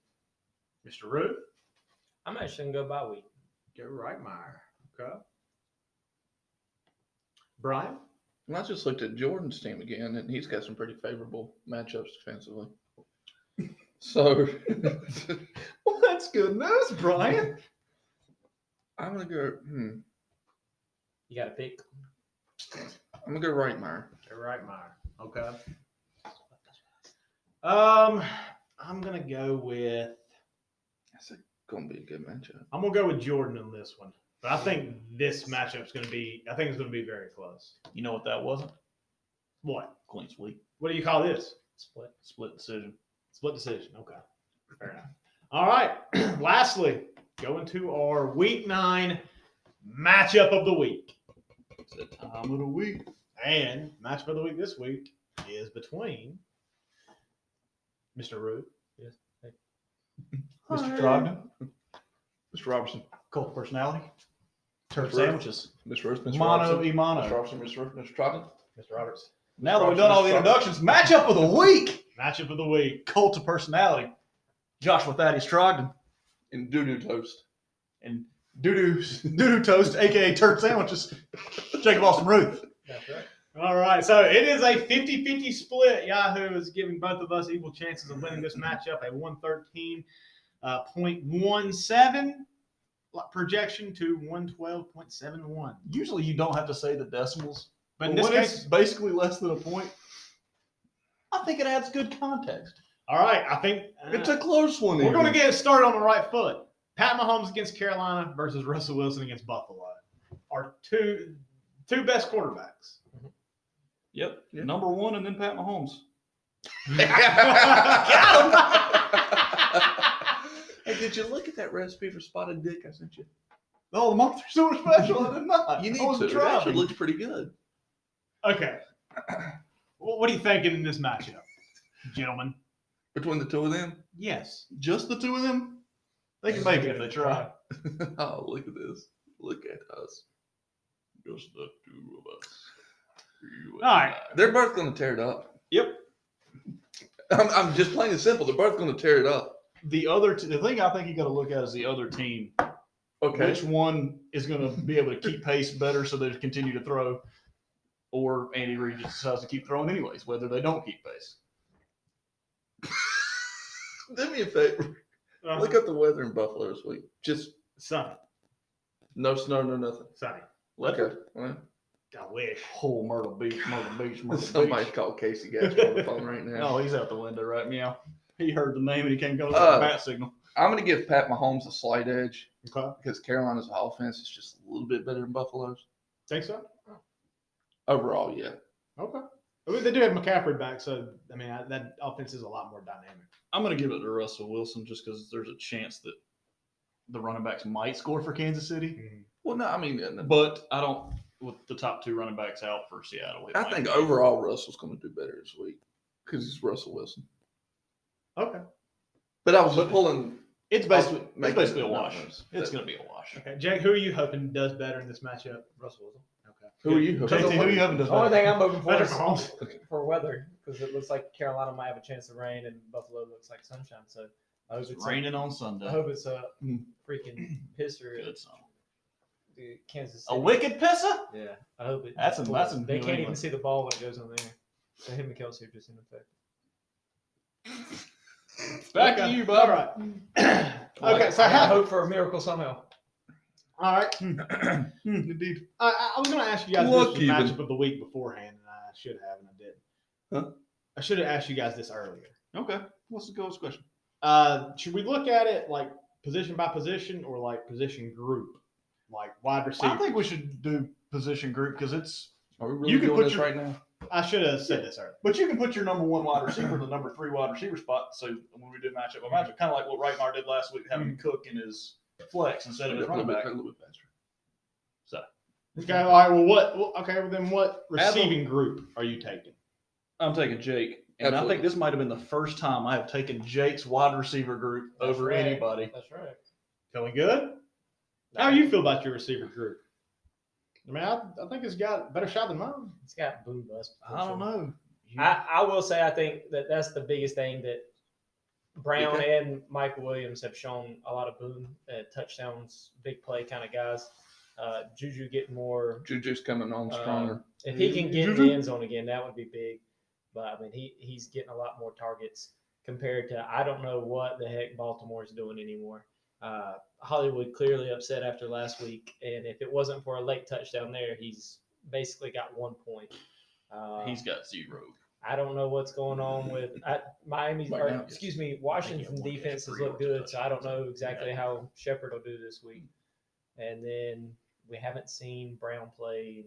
Mr. Root. I'm actually gonna go by week. Go Reitmeyer. Okay. Brian. Well, I just looked at Jordan's team again, and he's got some pretty favorable matchups defensively. So, Well, that's good news, Brian. I'm gonna go. You got to pick. I'm gonna go Reitmeyer. Go Reitmeyer. Okay. I'm gonna go with. That's gonna be a good matchup. I'm gonna go with Jordan on this one, but I think this matchup's gonna be. I think it's gonna be very close. You know what that wasn't? What? Clean sweep. What do you call this? Split. Split decision. Split decision. Okay. Fair enough. All right. Lastly, going to our Week 9 matchup of the week. It's that time of the week. And matchup of the week this week is between Mr. Root. Yes. Hey. Mr. Trogdon. Mr. Robertson. Cult personality. Turd Mr. sandwiches. Mr. Robertson. Mr. Mono Robertson. e mono. Mr. Robertson. Mr. Trogdon. Mr. Roberts. Now that we've done all the introductions, matchup of the week. Matchup of the week. Cult of personality. Joshua Thaddeus Trogdon And doo-doo toast. and Doo-Doo Toast, a.k.a. Turd Sandwiches. Jacob Austin Ruth. That's right. All right. So it is a 50-50 split. Yahoo is giving both of us equal chances of winning this matchup. A 113.17 projection to 112.71. Usually you don't have to say the decimals, But in but this when case, it's basically less than a point, I think it adds good context. all right. I think It's a close one. we're going to even. get started on the right foot. Pat Mahomes against Carolina versus Russell Wilson against Buffalo. Our two best quarterbacks. Yep. Yeah. Number one and then Pat Mahomes. Hey, did you look at that recipe for spotted dick I sent you? Oh, the month super special. I did not. You need I was to. It trying. actually looks pretty good. Okay. Well, what are you thinking in this matchup, gentlemen? Between the two of them? Yes. Just the two of them? They can make it if they try. Oh, look at this. Look at us. Just the two of us. You All right. They're both going to tear it up. Yep. I'm just plain and simple. They're both going to tear it up. The thing I think you got to look at is the other team. Okay. Which one is going to be able to keep pace better so they continue to throw, or Andy Reid just decides to keep throwing anyways, whether they don't keep pace. Do me a favor. Look up the weather in Buffalo this week. Just sunny. no snow, no nothing. Sunny. Leopard. Well, I wish. Whole Myrtle Beach. somebody's called Casey Gasper on the phone right now. No, he's out the window, right? Meow. He heard the name and he came going Uh, with the bat signal. I'm going to give Pat Mahomes a slight edge Okay. because Carolina's offense is just a little bit better than Buffalo's. Think so? Overall, yeah. Okay. I mean, they do have McCaffrey back, so I mean that offense is a lot more dynamic. I'm going to give it to Russell Wilson just because there's a chance that the running backs might score for Kansas City. Well, no, I mean, But I don't, with the top two running backs out for Seattle. I think overall Russell's going to do better this week because he's Russell Wilson. Okay. But I was just pulling. It's basically a no, wash. no, It's going to be a wash. Okay. Jake, who are you hoping does better in this matchup? Russell Wilson. Okay. Who are you? JT, who you having does The only better? thing I'm hoping for Better is Mahomes. for weather, because it looks like Carolina might have a chance of rain and Buffalo looks like sunshine. So I hope It's it's raining on I Sunday. hope it's a Hmm. freaking pisser at Good song. the Kansas A City. wicked pisser? Yeah, I hope it. That's in they New can't even England. see the ball when it goes on there. So him and Kelsey are just ineffective. Back to you, Bob. All right. Okay. So I how? hope for a miracle somehow. All right. Indeed. I was going to ask you guys Look, this was the even. matchup of the week beforehand, and I should have, and I didn't. Huh? I should have asked you guys this earlier. Okay. What's the goals question? Should we look at it like position by position or like position group, like wide receiver? I think we should do position group because it's. Are we really You can doing put this your- right now? I should have said this earlier. But you can put your number one wide receiver in the number three wide receiver spot. So when we do matchup by matchup, kind of like what Reitmar did last week, having Cook in his flex instead of his running back. A little bit faster. So Okay. All right. Well, then what receiving group are you taking? I'm taking Jake. And Absolutely. I think this might have been the first time I have taken Jake's wide receiver group That's over right. anybody. That's right. Feeling good? How do you feel about your receiver group? I mean, I think it's got a better shot than mine. It's got boom bust. I don't know. I will say I think that's the biggest thing that Brown Okay. and Mike Williams have shown a lot of boom touchdowns, big play kind of guys. Juju getting more. Juju's coming on stronger. If he can get in the end zone again, that would be big. But I mean, he's getting a lot more targets compared to I don't know what the heck Baltimore is doing anymore. Hollywood clearly upset after last week, and if it wasn't for a late touchdown there, he's basically got 1 point. He's got zero. I don't know what's going on with Miami. Right Or, now, excuse me, I think Washington one defense has free looked or good, so I don't touchdown. know exactly Yeah. how Shepard will do this week. And then we haven't seen Brown play.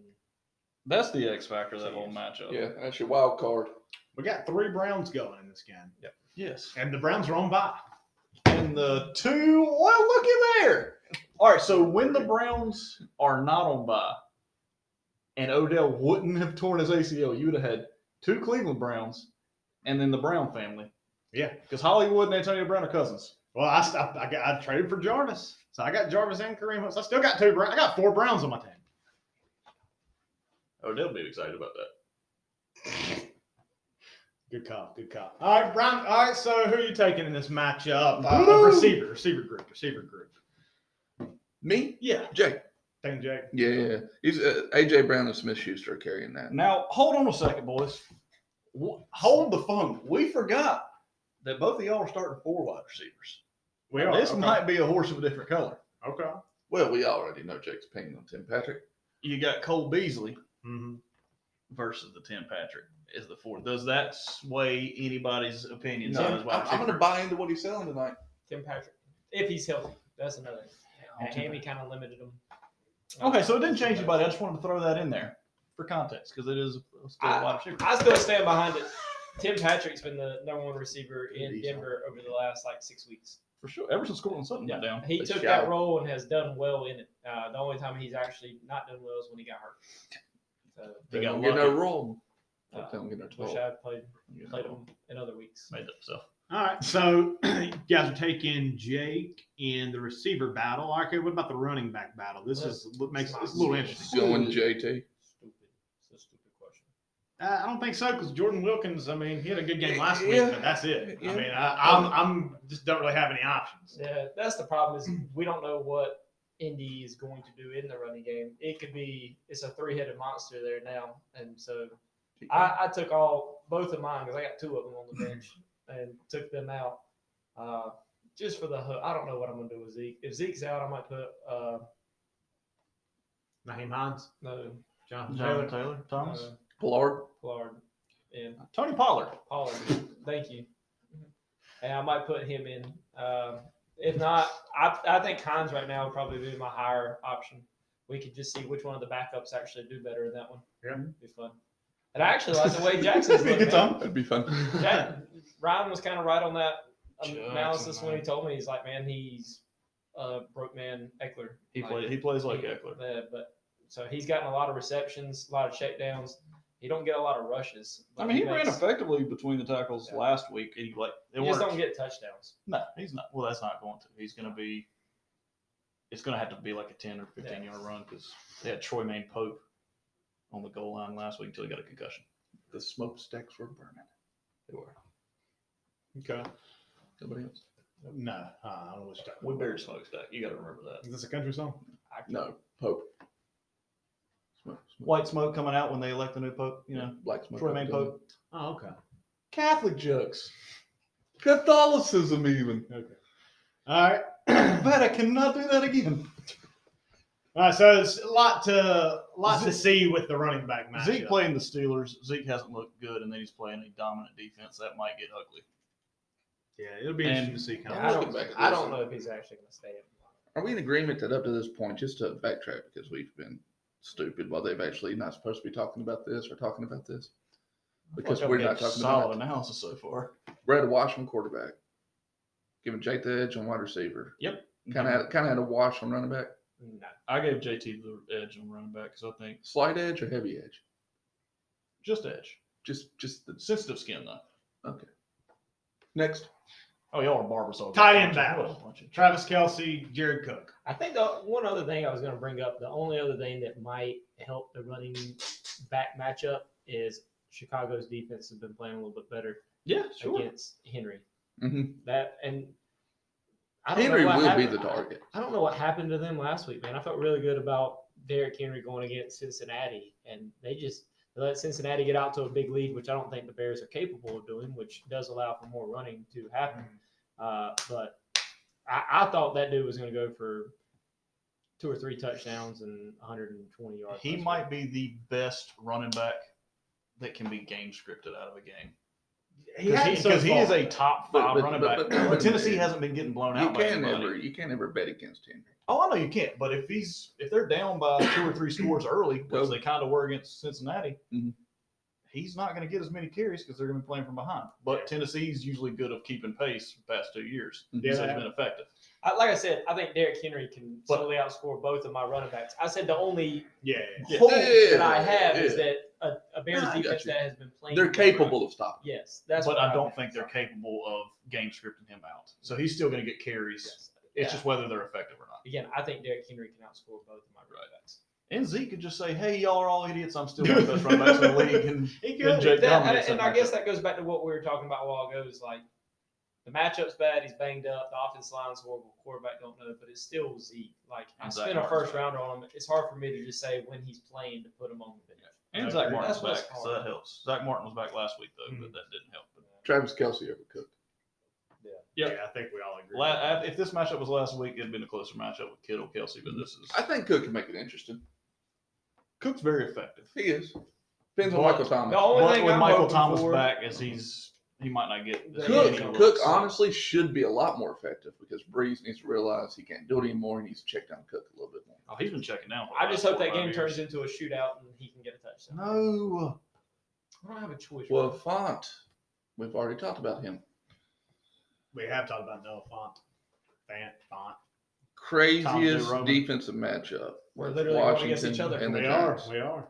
That's the X factor of that whole matchup. Yeah, that's your wild card. We got 3 Browns going in this game, Yes. and the Browns are on bye. and the two. Well, look at there. All right, so when the Browns are not on bye, and Odell wouldn't have torn his ACL, you would have had 2 Cleveland Browns, and then the Brown family. Yeah, because Hollywood and Antonio Brown are cousins. Well, I traded for Jarvis, so I got Jarvis and Kareem Hunt. So I still got 2 Browns. I got 4 Browns on my team. Oh, they'll be excited about that. Good call. All right, Brian. All right, so who are you taking in this matchup? Receiver group. Me? Yeah, Jake. taking Jake. Yeah. He's AJ Brown and Smith Schuster carrying that. Now, hold on a second, boys. Hold the phone. We forgot that both of y'all are starting 4 wide receivers. This might be a horse of a different color. Okay. Well, we already know Jake's opinion on Tim Patrick. You got Cole Beasley Mm-hmm. versus the Tim Patrick is the 4th. Does that sway anybody's opinions No, on his wide I'm going to receiver? buy into what he's selling tonight. Tim Patrick, if he's healthy, that's another. And Hammy kind of limited him. Okay, so it didn't change anybody. I just wanted to throw that in there for context because it is still a wide receiver. I still stand behind it. Tim Patrick's been the #1 receiver in Denver over the last 6 weeks. For sure. Ever since Cortland Sutton went down. He took that role and has done well in it. The only time he's actually not done well is when he got hurt. So They got don't get no role. uh, They don't get no wish 12. I had played him in other weeks. Made that himself. All right, so you guys are taking Jake in the receiver battle. Okay, what about the running back battle? This is what makes it's a little interesting. Going JT. Stupid. It's a stupid question. I don't think so because Jordan Wilkins. I mean, he had a good game last week, Yeah. but that's it. Yeah. I mean, I'm just don't really have any options. Yeah, that's the problem is we don't know what Indy is going to do in the running game. It could be it's a 3-headed monster there now, and so I took both of mine because I got 2 of them on the bench and took them out just for the hook. I don't know what I'm gonna do with Zeke. If Zeke's out, I might put Naheem Hines, no Jonathan Taylor, Thomas, Pollard. Pollard in Tony Pollard. Pollard. Thank you. And I might put him in. If not, I think Hines right now would probably be my higher option. We could just see which one of the backups actually do better in that one. Yeah. It'd be fun. And I actually like the way Jackson's looking. That'd be fun. Ryan was kind of right on that Jackson, analysis when man. he told me. He's like, man, he's broke man Eckler. He plays like Eckler. But so he's gotten a lot of receptions, a lot of checkdowns. He don't get a lot of rushes. I mean, he ran effectively between the tackles last week. And He just don't get touchdowns. No, he's not. Well, that's not going to. He's going to be. It's going to have to be like a 10 or 15-yard run because they had Troy Maine Pope on the goal line last week until he got a concussion. The smokestacks were burning. They were. Okay. Nobody else? No, I don't know what you're talking We about. buried smokestack. You got to remember that. Is this a country song? No. Pope. Smoke. White smoke coming out when they elect the new pope. You know, Black smoke. Troy Maine Pope. Oh, okay. Catholic jokes. Catholicism even. Okay. All right. Bet I cannot do that again. All right, so it's a lot to see with the running back matchup. Zeke playing the Steelers. Zeke hasn't looked good, and then he's playing a dominant defense. That might get ugly. Yeah, it'll be interesting to see. Kind I of. don't know if he's actually going to stay. Are we in agreement that up to this point, just to backtrack because we've been stupid while they've actually not supposed to be talking about this or talking about this? Because we're not talking solid about analysis so far. Brad Washington quarterback, giving Jake the edge on wide receiver. Yep. Kind of had a wash on running back. No. I gave JT the edge on running back because I think Slight edge or heavy edge? just edge. Just the Sensitive skin though. okay. Next. Oh, y'all are barbers all Tight day. end battle. Travis Kelce, Jared Cook. I think the one other thing I was going to bring up, the only other thing that might help the running back matchup is Chicago's defense has been playing a little bit better Yeah, sure. against Henry. Mm-hmm. That and I don't Henry know what will be happened. the target. I don't know what happened to them last week, man. I felt really good about Derrick Henry going against Cincinnati, and they let Cincinnati get out to a big lead, which I don't think the Bears are capable of doing, which does allow for more running to happen. But I thought that dude was going to go for 2 or 3 touchdowns and 120 yards. He might be the best running back that can be game scripted out of a game. Because he is a top 5 running back. But Tennessee hasn't been getting blown out. You can't ever bet against Henry. Oh, I know you can't. But if they're down by 2 or 3 scores early, which they kind of were against Cincinnati, he's not going to get as many carries because they're going to be playing from behind. But Tennessee's usually good of keeping pace for the past 2 years. Yeah, So it's been effective. Like I said, I think Derrick Henry can solely outscore both of my running backs. I said the only hope that I have is that a Bears defense that has been playing. They're capable of stopping. Yes, that's. But I don't think they're capable of game scripting him out. So he's still going to get carries. Yes. It's just whether they're effective or not. Again, I think Derrick Henry can outscore both of my running backs. And Zeke could just say, "Hey, y'all are all idiots. I'm still one of the best running backs in the league." And I guess that goes back to what we were talking about a while ago. Is like the matchup's bad. He's banged up. The offensive line's horrible. Quarterback don't know, but it's still Zeke. Like I spent a first rounder on him. It's hard for me to just say when he's playing to put him on the bench. And Zach Martin's back, so that helps. Zach Martin was back last week though, but that didn't help. Travis Kelce ever cooked. Yeah, I think we all agree. If this matchup was last week, it'd been a closer matchup with Kittle, Kelce, but this is. I think Cook can make it interesting. Cook's very effective. He is. Depends on Michael Thomas. The only thing when I'm Michael hoping Thomas for, back, is he might not get Cook honestly should be a lot more effective because Breeze needs to realize he can't do it anymore. He needs to check down Cook a little bit more. Oh, he's been checking down. I just hope that game turns into a shootout and he can get a touchdown. No, I don't have a choice. Well, Font, we've already talked about him. We have talked about Noah Font. Craziest defensive matchup. We're literally going against each other. And the We Giants. are.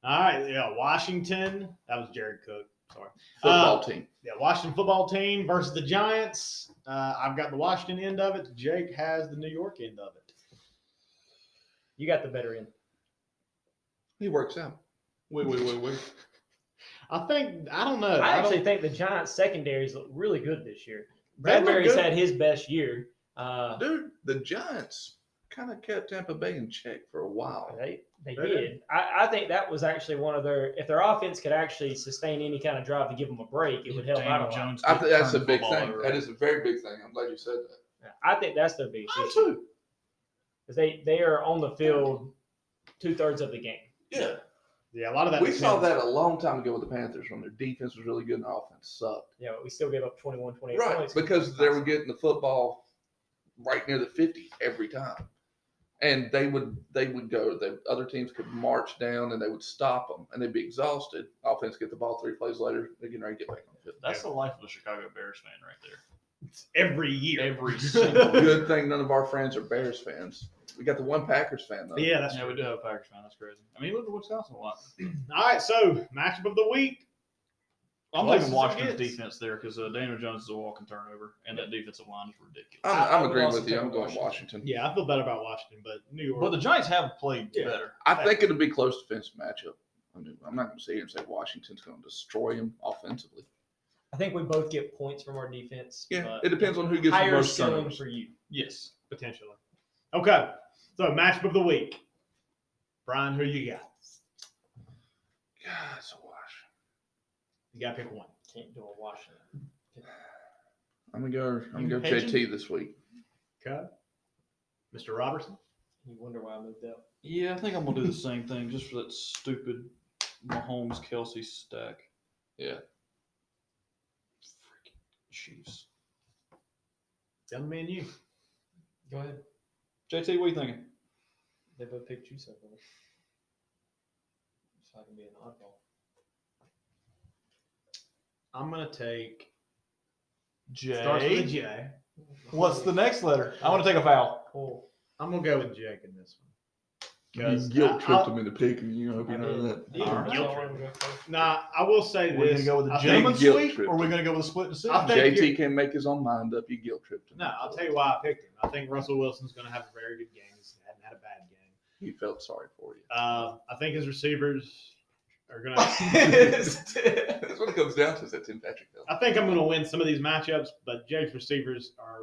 All right, Washington. That was Jared Cook. Sorry. Football team. Yeah, Washington football team versus the Giants. I've got the Washington end of it. Jake has the New York end of it. You got the better end. He works out. Wait. I don't know. I actually think the Giants secondaries look really good this year. They look Bradbury's good. had his best year. Dude, the Giants kind of kept Tampa Bay in check for a while. They did. I think that was actually one of if their offense could actually sustain any kind of drive to give them a break, it would help out a lot. Jones I think that's a big thing. That is a very big thing. I'm glad you said that. Yeah, I think that's their biggest issue. too. Because they are on the field 2/3 of the game. Yeah. Yeah, a lot of that. We saw that a long time ago with the Panthers when their defense was really good and the offense sucked. Yeah, but we still gave up 21, 28 Right, points. because they were getting the football right near the 50 every time. And they would go, the other teams could march down and they would stop them and they'd be exhausted. Offense get the ball 3 plays later, they're getting ready to get back on the field. That's the life of a Chicago Bears fan right there. every year. Every single Good thing none of our friends are Bears fans. We got the one Packers fan though. Yeah, that's Yeah, we do have a Packers fan. That's crazy. I mean, he lived in Wisconsin a lot. all right. So matchup of the week. I'm Close taking as it Washington's gets. defense there because Daniel Jones is a walking turnover, and that defensive line is ridiculous. I'm would agreeing also with you. take I'm going Washington. Washington. Yeah, I feel better about Washington, but New York. But the Giants have played Yeah. better. I think it'll be a close defensive matchup. I mean, I'm not going to sit here and say Washington's going to destroy him offensively. I think we both get points from our defense. Yeah, but it depends on who gets the higher most ceiling turnovers. for you. Yes. potentially. Okay. So matchup of the week. Brian, who you got? God, it's a wash. You got to pick one. Can't do a Washington. I'm gonna go Hedging? JT this week. Okay. Mr. Robertson? You wonder why I moved up. Yeah, I think I'm gonna do the same thing just for that stupid Mahomes Kelsey stack. Yeah. Freaking Chiefs. Tell me and you. Go ahead. JT, what are you thinking? They both picked you so far. So I can be an oddball. I'm going to take. J. Starts with a J. What's the next letter? I want to take a foul. Cool. I'm going to go with Jake in this one. You guilt tripped him into picking you. I hope you I know did. that. You All don't right. want him to go first? Nah, I will say We're this. gonna go with a I think- gentleman's guilt sweep, trip. or we're gonna go with a split decision. I think JT can make his own mind up. You guilt tripped him. No, I'll tell you why I picked him. I think Russell Wilson's going to have a very good game. He hasn't had a bad game. He felt sorry for you. I think his receivers are going to. That's what it comes down to. Is that Tim Patrick though? I think I'm going to win some of these matchups, but Jake's receivers are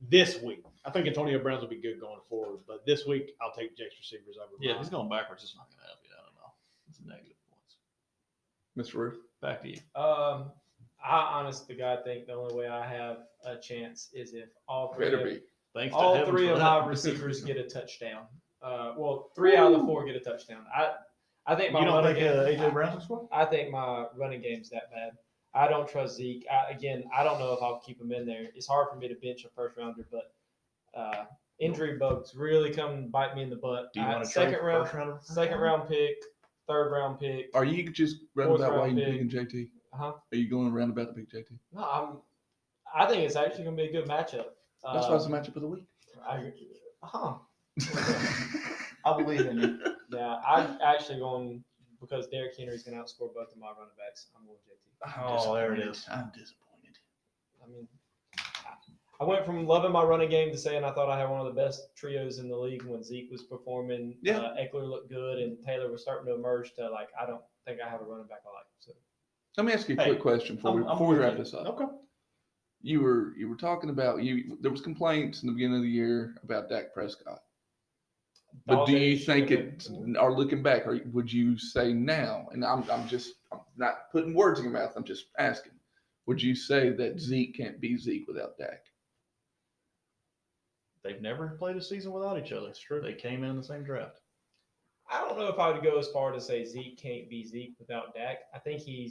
this week. I think Antonio Brown's will be good going forward, but this week I'll take Jake's receivers over. Yeah, if mine. he's going backwards, it's not gonna help you. I don't know. It's negative points. Mr. Roof. Back to you. I honestly, God, think the only way I have a chance is if all three Better of, be. Thanks to all heaven three for of that. my receivers get a touchdown. Well, 3 out of the 4 get a touchdown. I think my You don't running think game, AJ Brown's gonna score? I think my running game's that bad. I don't trust Zeke. I don't know if I'll keep him in there. It's hard for me to bench a first rounder, but injury bugs really come and bite me in the butt. Do you want to second trade round, first rounder? second round pick, third round pick. Are you just Fourth roundabout why round you pick. picking JT? Huh? Are you going roundabout to pick JT? No, I think it's actually going to be a good matchup. That's why it's the matchup of the week. I believe in you. Yeah, I'm actually going because Derrick Henry's going to outscore both of my running backs. I'm going JT. Oh, there it is. I'm disappointed. I mean, I went from loving my running game to saying I thought I had one of the best trios in the league when Zeke was performing. Yeah. Eckler looked good, and Taylor was starting to emerge to like, I don't think I have a running back I like. So Let me ask you a Hey, quick question before we with wrap you. this up. Okay. You were talking about there was complaints in the beginning of the year about Dak Prescott. But do you think or looking back, or would you say now, and I'm not putting words in your mouth, I'm just asking, would you say that Zeke can't be Zeke without Dak? They've never played a season without each other. It's true. They came in the same draft. I don't know if I would go as far to say Zeke can't be Zeke without Dak. I think you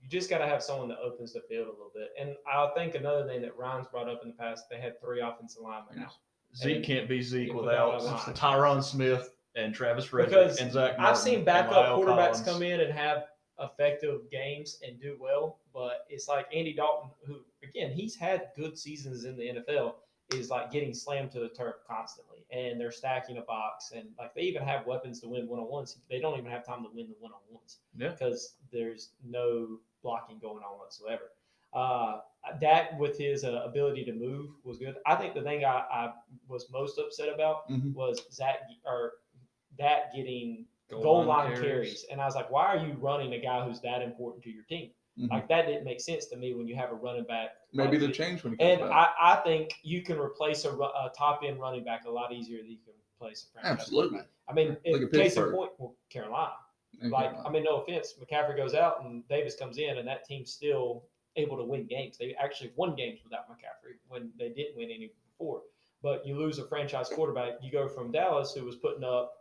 just got to have someone that opens the field a little bit. And I think another thing that Ryan's brought up in the past, they had 3 offensive linemen now. Zeke can't be Zeke without without a line. Tyron Smith and Travis Frederick Because and Zach Martin. I've seen backup and La'el quarterbacks Collins. come in and have effective games and do well, but it's like Andy Dalton, who again he's had good seasons in the NFL, is like getting slammed to the turf constantly, and they're stacking a box, and like they even have weapons to win one-on-ones. They don't even have time to win the one-on-ones because there's no blocking going on whatsoever. Dak with his ability to move was good. I think the thing I was most upset about was Dak getting goal line carries. And I was like, why are you running a guy who's that important to your team? Like, that didn't make sense to me when you have a running back. Maybe they'll change when he comes and back. I think you can replace a top-end running back a lot easier than you can replace a franchise Absolutely. quarterback. I mean, case in point, Carolina. I mean, no offense, McCaffrey goes out and Davis comes in, and that team's still able to win games. They actually won games without McCaffrey when they didn't win any before. But you lose a franchise quarterback, you go from Dallas, who was putting up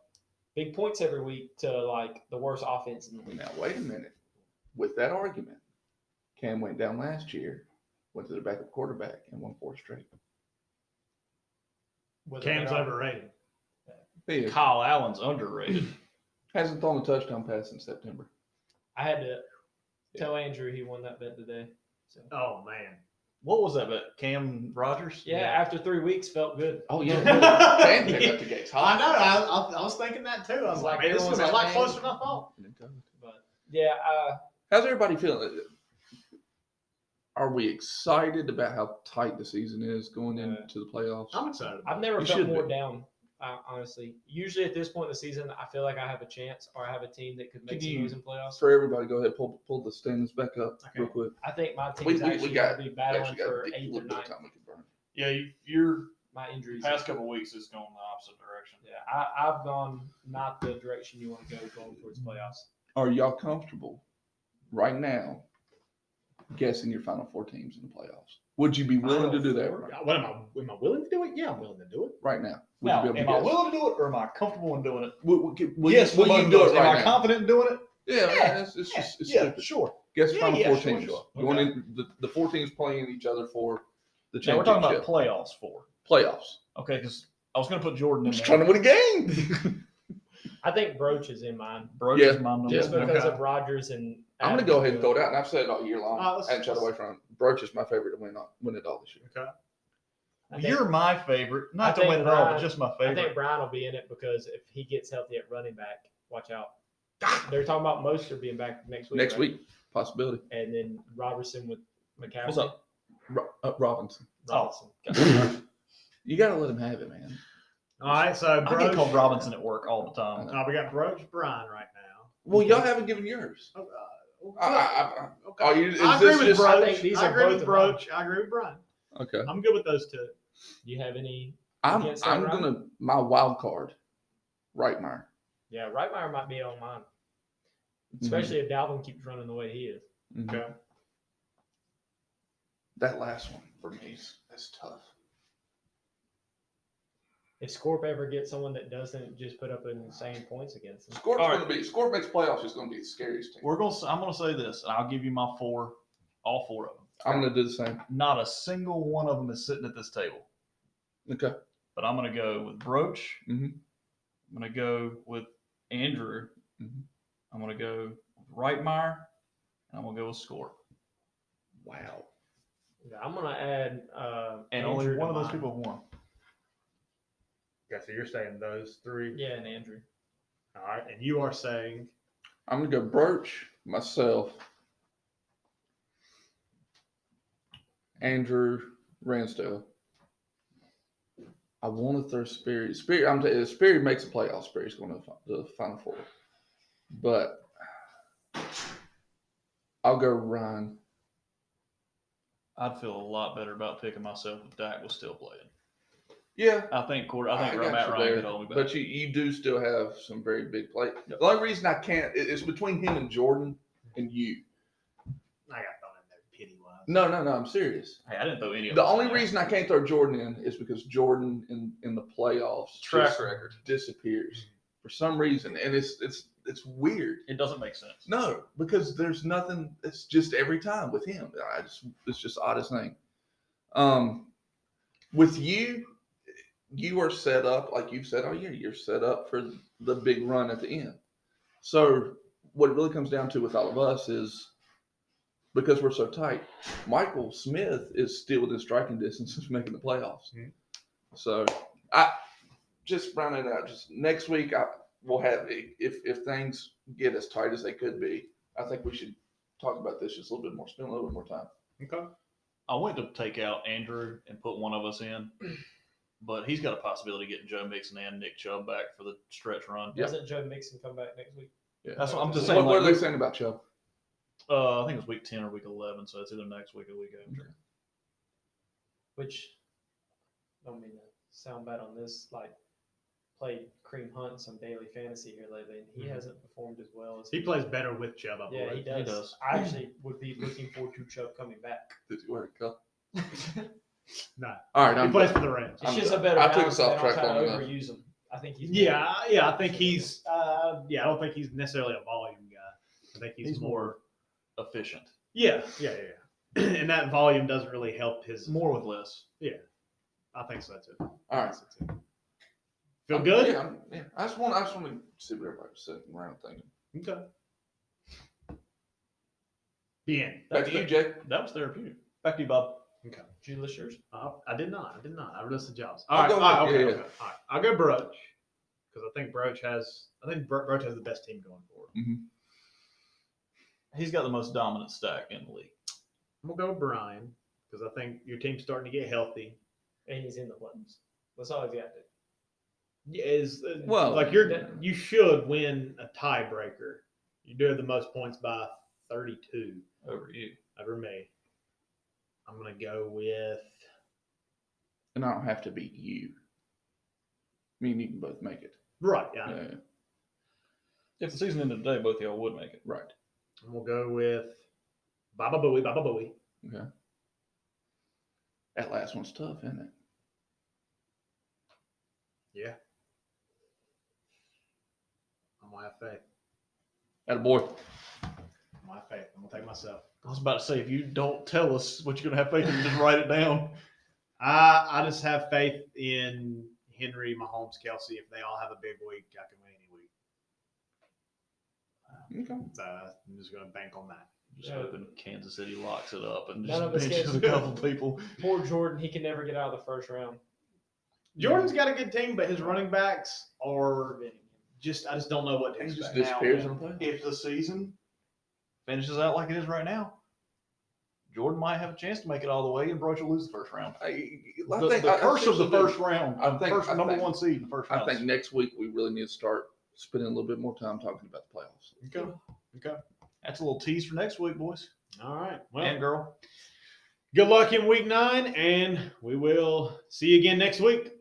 big points every week, to like the worst offense in the league. Now, wait a minute. With that argument, Cam went down last year, went to the backup quarterback, and won 4 straight. Cam's overrated. Kyle Allen's underrated. Hasn't thrown a touchdown pass in September. I had to tell Andrew he won that bet today. So. Oh, man. What was that bet? Cam Rogers? Yeah, after 3 weeks, felt good. Oh, yeah. Cam picked up the gates. I know. I was thinking that too. I was like, man, this is a lot closer than I thought. But, yeah. How's everybody feeling? Are we excited about how tight the season is going into the playoffs? I'm excited. I've never felt more down, honestly. Usually at this point in the season, I feel like I have a chance or I have a team that could make some noise in playoffs. For everybody, go ahead, pull the standings back up real quick. I think my team's actually going to be battling for 8th or 9th. Yeah, your my injuries. Past couple of weeks is going the opposite direction. Yeah, I've gone not the direction you want to go going towards playoffs. Are y'all comfortable right now guessing your final 4 teams in the playoffs? Would you be willing to do that? What am I willing to do it? Yeah, I'm willing to do it. Right now. Now, am I willing to do it, or am I comfortable in doing it? Yes, will you do it right now? Am I confident in doing it? Yeah, it's stupid. Sure. Guess the final 4 sure, teams. sure. Going in the 4 teams playing each other for the Now, we're championship. talking about playoffs 4. Playoffs. Okay, because I was going to put Jordan in Just there. trying to win a game. I think Broach is in mine. Broach is my number just one. because of Rodgers and. I'm going to go ahead and throw it out, and I've said it all year long. Let's- I haven't shied away from it. Broach is my favorite to win it all this year. Okay. You're my favorite. Not to think win it all, but Brian- just my I favorite. think Brian will be in it because if he gets healthy at running back, watch out. They're talking about Mostert being back next week. Next right? week, possibility. And then Robertson with McCaffrey. What's up? Robinson. Robinson. You got to let him have it, man. All right, so I get called Robinson at work all the time. we got Broach Brian right now. Well, y'all haven't given yours. Okay. I agree with I Broach. think these I are agree both with of Broach. I agree with Brian. Okay. I'm good with those 2. Do you have any? I'm against that, Ryan? gonna my wild card, Reitmeyer. Yeah, Reitmeyer might be on mine. Especially if Dalvin keeps running the way he is. Okay. That last one for me that's tough. If Scorp ever gets someone that doesn't just put up insane points against him. Scorp makes playoffs is gonna be the scariest team. I'm gonna say this, and I'll give you my 4, all 4 of them. I'm gonna do the same. Not a single one of them is sitting at this table. Okay. But I'm gonna go with Broach. Mhm. I'm gonna go with Andrew. Mhm. I'm going to go Reitmeyer, and I'm going to go with score. Wow. Yeah, I'm gonna add. And Andrew only to one of those mine. people won. Okay, so you're saying those three. Yeah, and Andrew. All right, and you are saying I'm gonna go Birch, myself, Andrew, Ransdale. I want to throw Spirit. If Spirit makes the playoffs, Spirit's going to the Final Four. But I'll go Ryan. I'd feel a lot better about picking myself if Dak was still playing. Yeah, I think I got Matt you Ryan there. could hold me back. But you do still have some very big play. Yep. The only reason I can't is between him and Jordan and you. I got thrown in there penny wise. No, I'm serious. Hey, I didn't throw any of The us only in there. reason I can't throw Jordan in is because Jordan in the playoffs Track just record. disappears for some reason, and it's weird. It doesn't make sense. No, because there's nothing. It's just every time with him. It's just the oddest thing. With you are set up like you've said all year. You're set up for the big run at the end. So what it really comes down to with all of us is because we're so tight. Michael Smith is still within striking distance of making the playoffs. Mhm. So I just rounding it out. Just next week we'll have if things get as tight as they could be. I think we should talk about this just a little bit more. Spend a little bit more time. Okay. I went to take out Andrew and put one of us in, but he's got a possibility of getting Joe Mixon and Nick Chubb back for the stretch run. Yeah. Doesn't Joe Mixon come back next week? Yeah. That's what I'm just What, saying. what like, are they saying about Chubb? I think it was week 10 or week 11, so it's either next week or the week after. Which, I don't mean to sound bad on this, like, played Cream Hunt in some daily fantasy here lately, and he hasn't performed as well as He plays better with Chubb, I Yeah, he believe. does. I actually would be looking forward to Chubb coming back. Did you wear a cup? No. All right, He plays for the Rams. It's I'm just done. a better I took balance, us off and I'll track try to long enough. overuse him. I think he's Yeah, I think he's. I don't think he's necessarily a volume guy. I think he's more. Efficient. Yeah. And that volume doesn't really help his. More with less. I think so too. All right. Feel good? Yeah. I just want to see what everybody's sitting around thinking. Okay. Bien. Back to you, Jay. That was therapeutic. Back to you, Bob. Okay. Did you list yours? I did not. I listed jobs. I'll All right. go All with- right. Okay. yeah. All right. I'll go Broach because I think Broach has. Broach has the best team going forward. He's got the most dominant stack in the league. I'm gonna go with Brian because I think your team's starting to get healthy. And he's in the playoffs. That's all he's got to do. Yeah, Well, like you should win a tiebreaker. You do have the most points by 32 Over you. over me. I'm gonna go with. And I don't have to beat you. Me and you can both make it. Right. Yeah. Yeah. If the season ended today, both of y'all would make it. Right. And we'll go with Baba Booey. Okay. That last one's tough, isn't it? Yeah. I'm gonna have faith. Attaboy. I'm gonna have faith. I'm gonna take myself. I was about to say, if you don't tell us what you're going to have faith in, just write it down. I just have faith in Henry, Mahomes, Kelsey. If they all have a big week, I can win any week. Okay. So I'm just gonna bank on that. Just hoping Kansas City locks it up and None just of us benches get- a couple people. Poor Jordan, he can never get out of the first round. Jordan's got a good team, but his running backs are Preventing him. I just don't know what to He just expect. disappears in the play. If the season finishes out like it is right now, Jordan might have a chance to make it all the way, and Broach will lose the first round. The curse of the first round. Number one seed in the first round. I think next week we really need to start spending a little bit more time talking about the playoffs. Okay. That's a little tease for next week, boys. All right. Well, And girl. good luck in week 9, and we will see you again next week.